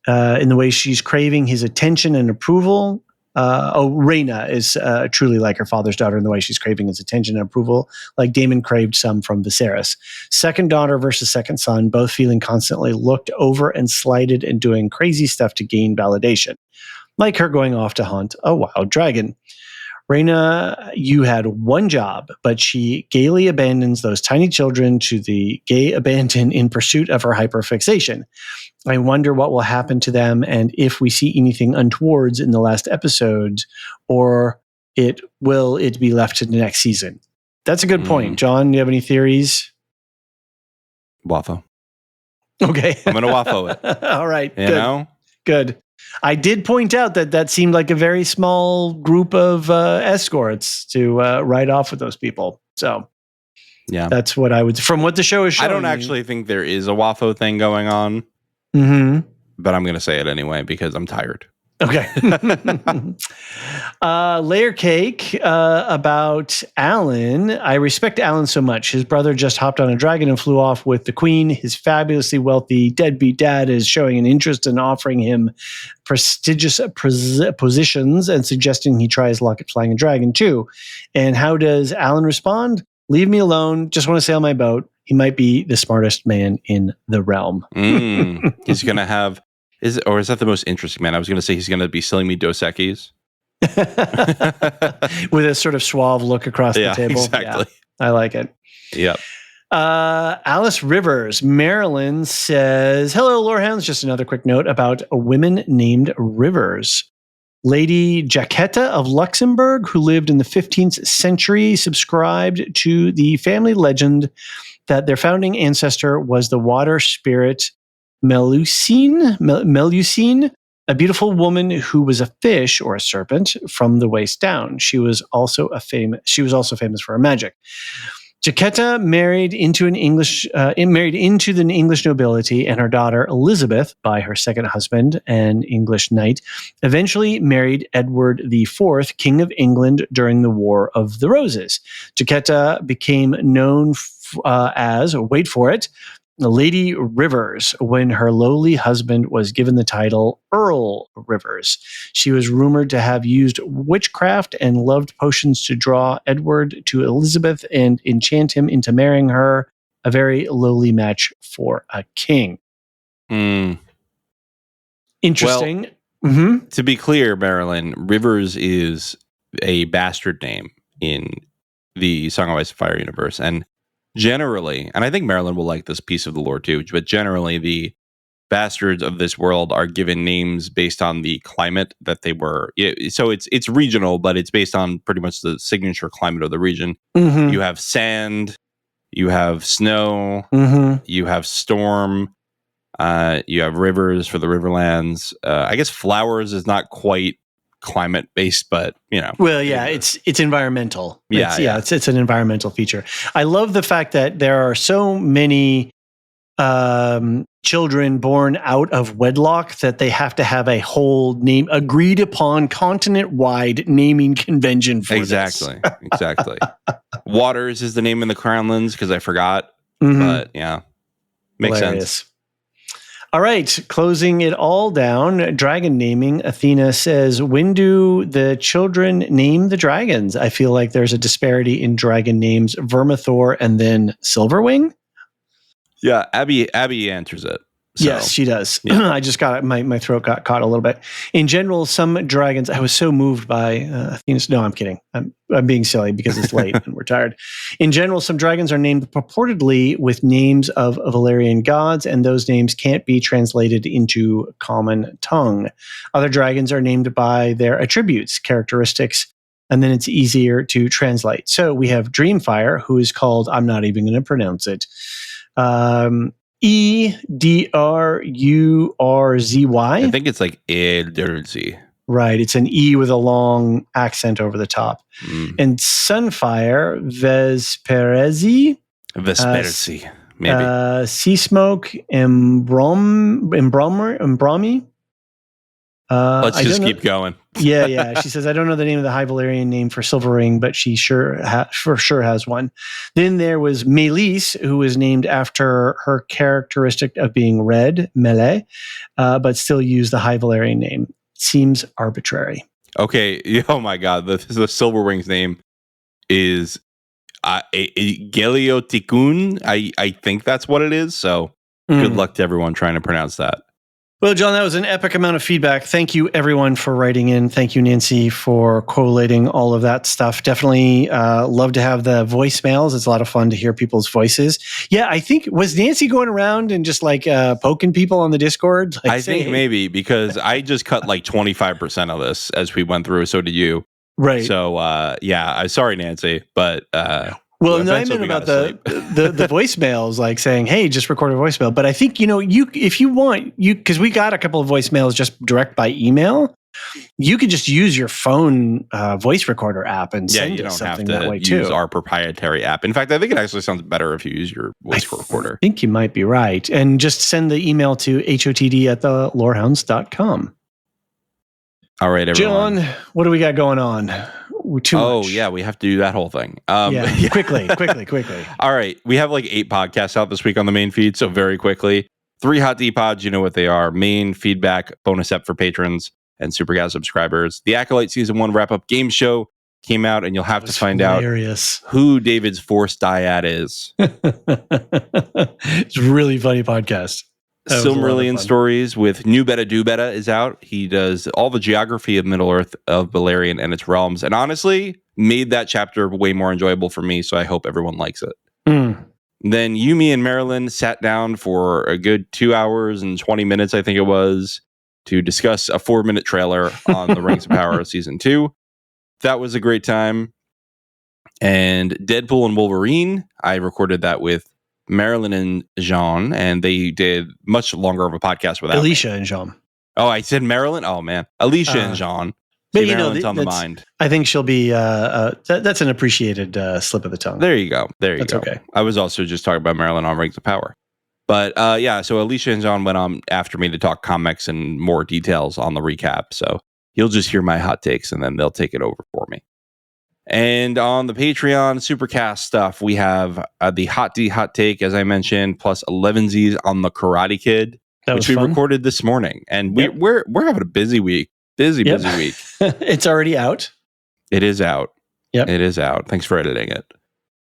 [SPEAKER 2] in the way she's craving his attention and approval. Rhaena is truly like her father's daughter in the way she's craving his attention and approval, like Daemon craved some from Viserys. Second daughter versus second son, both feeling constantly looked over and slighted and doing crazy stuff to gain validation, like her going off to hunt a wild dragon. Rhaena, you had one job, but she gaily abandons those tiny children to the gay abandon in pursuit of her hyperfixation. I wonder what will happen to them and if we see anything untowards in the last episode, or will it be left to the next season? That's a good point. John, do you have any theories?
[SPEAKER 1] Waffle.
[SPEAKER 2] Okay.
[SPEAKER 1] I'm going to waffle it.
[SPEAKER 2] All right.
[SPEAKER 1] You know?
[SPEAKER 2] Good. I did point out that seemed like a very small group of escorts to ride off with those people. So
[SPEAKER 1] yeah,
[SPEAKER 2] that's what I would, from what the show is showing.
[SPEAKER 1] I don't actually think there is a waffle thing going on, but I'm going to say it anyway because I'm tired.
[SPEAKER 2] Okay. Layer cake about Alan. I respect Alan so much. His brother just hopped on a dragon and flew off with the queen. His fabulously wealthy deadbeat dad is showing an interest in offering him prestigious positions and suggesting he tries luck at flying a dragon too. And how does Alan respond? Leave me alone. Just want to sail my boat. He might be the smartest man in the realm.
[SPEAKER 1] He's going to have... Is that the most interesting man? I was going to say he's going to be selling me Dos Equis.
[SPEAKER 2] With a sort of suave look across the table.
[SPEAKER 1] Exactly.
[SPEAKER 2] Yeah, I like it.
[SPEAKER 1] Yep.
[SPEAKER 2] Alice Rivers, Maryland says, hello, Lorehounds. Just another quick note about a woman named Rivers. Lady Jacquetta of Luxembourg, who lived in the 15th century, subscribed to the family legend that their founding ancestor was the water spirit Melusine, a beautiful woman who was a fish or a serpent from the waist down. She was also famous for her magic. Jacquetta married into the English nobility, and her daughter Elizabeth, by her second husband, an English knight, eventually married Edward IV, King of England, during the War of the Roses. Jacquetta became known as, wait for it, Lady Rivers, when her lowly husband was given the title Earl Rivers. She was rumored to have used witchcraft and loved potions to draw Edward to Elizabeth and enchant him into marrying her, a very lowly match for a king. Interesting.
[SPEAKER 1] Well, to be clear, Marilyn, Rivers is a bastard name in the Song of Ice and Fire universe, and generally, and I think Marilyn will like this piece of the lore too, but generally the bastards of this world are given names based on the climate that they were. So it's regional, but it's based on pretty much the signature climate of the region. You have sand, you have snow, you have storm, you have rivers for the Riverlands. I guess flowers is not quite climate based, but well,
[SPEAKER 2] yeah, it's environmental.
[SPEAKER 1] It's
[SPEAKER 2] an environmental feature. I love the fact that there are so many children born out of wedlock that they have to have a whole name agreed upon continent wide naming convention for
[SPEAKER 1] exactly. Waters is the name in the Crownlands because I forgot, but yeah, makes sense.
[SPEAKER 2] All right, closing it all down, dragon naming. Athena says, when do the children name the dragons? I feel like there's a disparity in dragon names, Vermithor and then Silverwing.
[SPEAKER 1] Yeah, Abby answers it. So.
[SPEAKER 2] Yes, she does.
[SPEAKER 1] Yeah.
[SPEAKER 2] I just got my throat got caught a little bit. In general, some dragons. I was so moved by Athena's. No, I'm kidding. I'm being silly because it's late and we're tired. In general, some dragons are named purportedly with names of Valyrian gods, and those names can't be translated into common tongue. Other dragons are named by their attributes, characteristics and then it's easier to translate. So we have Dreamfire, who is called, I'm not even going to pronounce it, Edrurzy.
[SPEAKER 1] I think it's like Edrurzy.
[SPEAKER 2] Right. It's an E with a long accent over the top. And Sunfire, Vesperezi.
[SPEAKER 1] Maybe.
[SPEAKER 2] Sea Smoke, Embromi.
[SPEAKER 1] Let's just keep going.
[SPEAKER 2] Yeah. She says, I don't know the name of the High Valyrian name for Silver Ring, but she for sure has one. Then there was Melise, who was named after her characteristic of being red, melee, but still used the High Valyrian name. Seems arbitrary.
[SPEAKER 1] Okay. Oh my God. The Silver Ring's name is Geliotikun. I think that's what it is. So good luck to everyone trying to pronounce that.
[SPEAKER 2] Well, John, that was an epic amount of feedback. Thank you, everyone, for writing in. Thank you, Nancy, for collating all of that stuff. Definitely love to have the voicemails. It's a lot of fun to hear people's voices. Yeah, I think, was Nancy going around and just like poking people on the Discord? Like,
[SPEAKER 1] I think maybe, because I just cut like 25% of this as we went through. So did you.
[SPEAKER 2] Right.
[SPEAKER 1] So, I'm sorry, Nancy, but...
[SPEAKER 2] Well, and I meant about the voicemails, like saying, "Hey, just record a voicemail." But I think if you want, because we got a couple of voicemails just direct by email, you could just use your phone voice recorder app and send
[SPEAKER 1] you
[SPEAKER 2] us
[SPEAKER 1] don't have
[SPEAKER 2] something
[SPEAKER 1] to
[SPEAKER 2] that way
[SPEAKER 1] use
[SPEAKER 2] too.
[SPEAKER 1] our proprietary app. In fact, I think it actually sounds better if you use your voice recorder.
[SPEAKER 2] I think you might be right, and just send the email to hotd@thelorehounds.com.
[SPEAKER 1] All right, everyone.
[SPEAKER 2] John, what do we got going on? Too much.
[SPEAKER 1] Yeah, we have to do that whole thing.
[SPEAKER 2] Quickly.
[SPEAKER 1] All right, we have like 8 podcasts out this week on the main feed, so very quickly. 3 Hot D pods, you know what they are. Main feedback, bonus ep for patrons and Supercast subscribers. The Acolyte Season 1 wrap-up game show came out, and you'll have to find out who David's Force Dyad is.
[SPEAKER 2] It's a really funny podcast.
[SPEAKER 1] Silmarillion Stories with New Beta Do Beta is out. He does all the geography of Middle-earth, of Balerion and its realms, and honestly made that chapter way more enjoyable for me, so I hope everyone likes it. Then Yumi and Marilyn sat down for a good 2 hours and 20 minutes, I think it was, to discuss a 4-minute trailer on the Rings of Power Season 2. That was a great time. And Deadpool and Wolverine, I recorded that with Marilyn and Jean, and they did much longer of a podcast without
[SPEAKER 2] Alicia
[SPEAKER 1] me.
[SPEAKER 2] And Jean.
[SPEAKER 1] Oh, I said Marilyn? Oh, man. Alicia and Jean.
[SPEAKER 2] But
[SPEAKER 1] Marilyn's on the mind.
[SPEAKER 2] I think she'll be, that's an appreciated slip of the tongue.
[SPEAKER 1] There you go. That's
[SPEAKER 2] okay.
[SPEAKER 1] I was also just talking about Marilyn on Rings of Power. But so Alicia and Jean went on after me to talk comics and more details on the recap. So you'll just hear my hot takes, and then they'll take it over for me. And on the Patreon Supercast stuff, we have the Hot D Hot Take, as I mentioned, plus 11Zs on the Karate Kid, which we recorded this morning. And we're having a busy week. Busy week.
[SPEAKER 2] It's already out.
[SPEAKER 1] It is out.
[SPEAKER 2] Yep.
[SPEAKER 1] It is out. Thanks for editing it.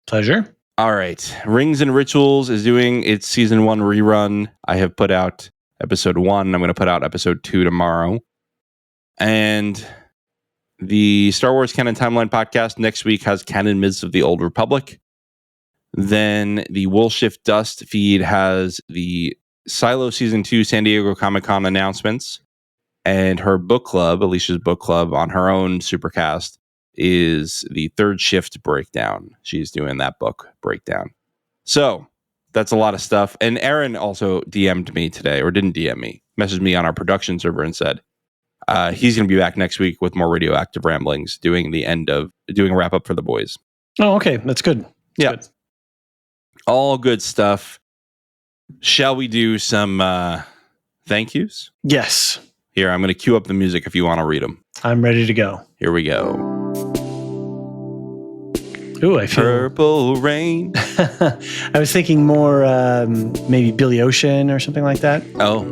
[SPEAKER 2] Pleasure.
[SPEAKER 1] All right. Rings and Rituals is doing its season 1 rerun. I have put out episode 1. I'm going to put out episode 2 tomorrow. And the Star Wars Canon Timeline podcast next week has Canon Myths of the Old Republic. Then the Will Shift Dust feed has the Silo Season 2 San Diego Comic-Con announcements. And her book club, Alicia's book club, on her own Supercast is the Third Shift breakdown. She's doing that book breakdown. So that's a lot of stuff. And Aaron also DM'd me today, or didn't DM me, messaged me on our production server and said he's going to be back next week with more Radioactive Ramblings, doing a wrap up for the boys.
[SPEAKER 2] Oh, okay. That's good.
[SPEAKER 1] Good. All good stuff. Shall we do some thank yous?
[SPEAKER 2] Yes.
[SPEAKER 1] Here, I'm going to cue up the music if you want to read them.
[SPEAKER 2] I'm ready to go.
[SPEAKER 1] Here we go.
[SPEAKER 2] Ooh, I feel
[SPEAKER 1] Purple Rain.
[SPEAKER 2] I was thinking more maybe Billy Ocean or something like that.
[SPEAKER 1] Oh.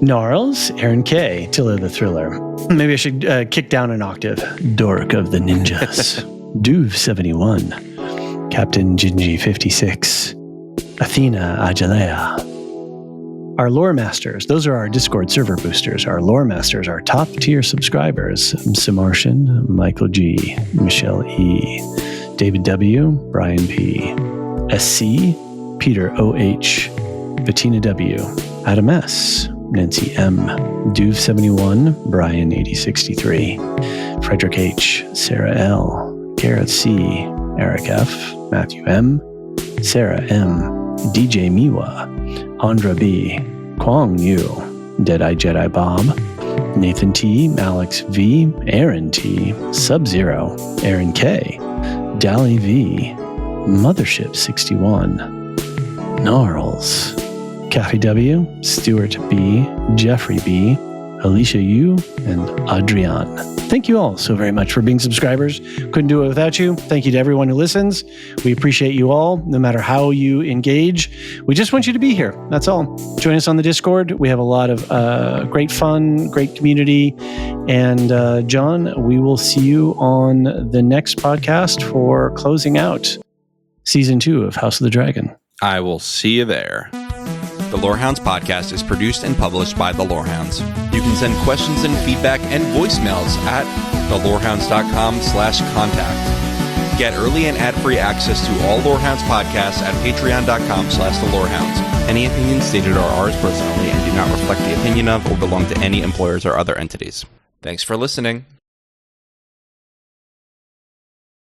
[SPEAKER 2] Gnarls, Aaron K, Tiller the Thriller. Maybe I should kick down an octave. Dork of the Ninjas. Duve 71. Captain Gingy 56. Athena Ajalea. Our lore masters, those are our Discord server boosters. Our lore masters are top tier subscribers. Samartian, Michael G, Michelle E, David W, Brian P, SC, Peter OH, Bettina W, Adam S, Nancy M, Duve71, Brian 8063, Frederick H, Sarah L, Garrett C, Eric F, Matthew M, Sarah M, DJ Miwa, Andra B, Kwong Yu, Deadeye Jedi Bob, Nathan T, Alex V, Aaron T, Sub-Zero, Aaron K, Dally V, Mothership 61, Gnarls, Kathy W, Stuart B, Jeffrey B, Alicia U, and Adrian. Thank you all so very much for being subscribers. Couldn't do it without you. Thank you to everyone who listens. We appreciate you all, no matter how you engage. We just want you to be here. That's all. Join us on the Discord. We have a lot of great fun, great community. And John, we will see you on the next podcast for closing out Season 2 of House of the Dragon.
[SPEAKER 1] I will see you there. The Lorehounds podcast is produced and published by the Lorehounds. You can send questions and feedback and voicemails at thelorehounds.com/contact. Get early and ad-free access to all Lorehounds podcasts at patreon.com/thelorehounds. Any opinions stated are ours personally and do not reflect the opinion of or belong to any employers or other entities. Thanks for listening.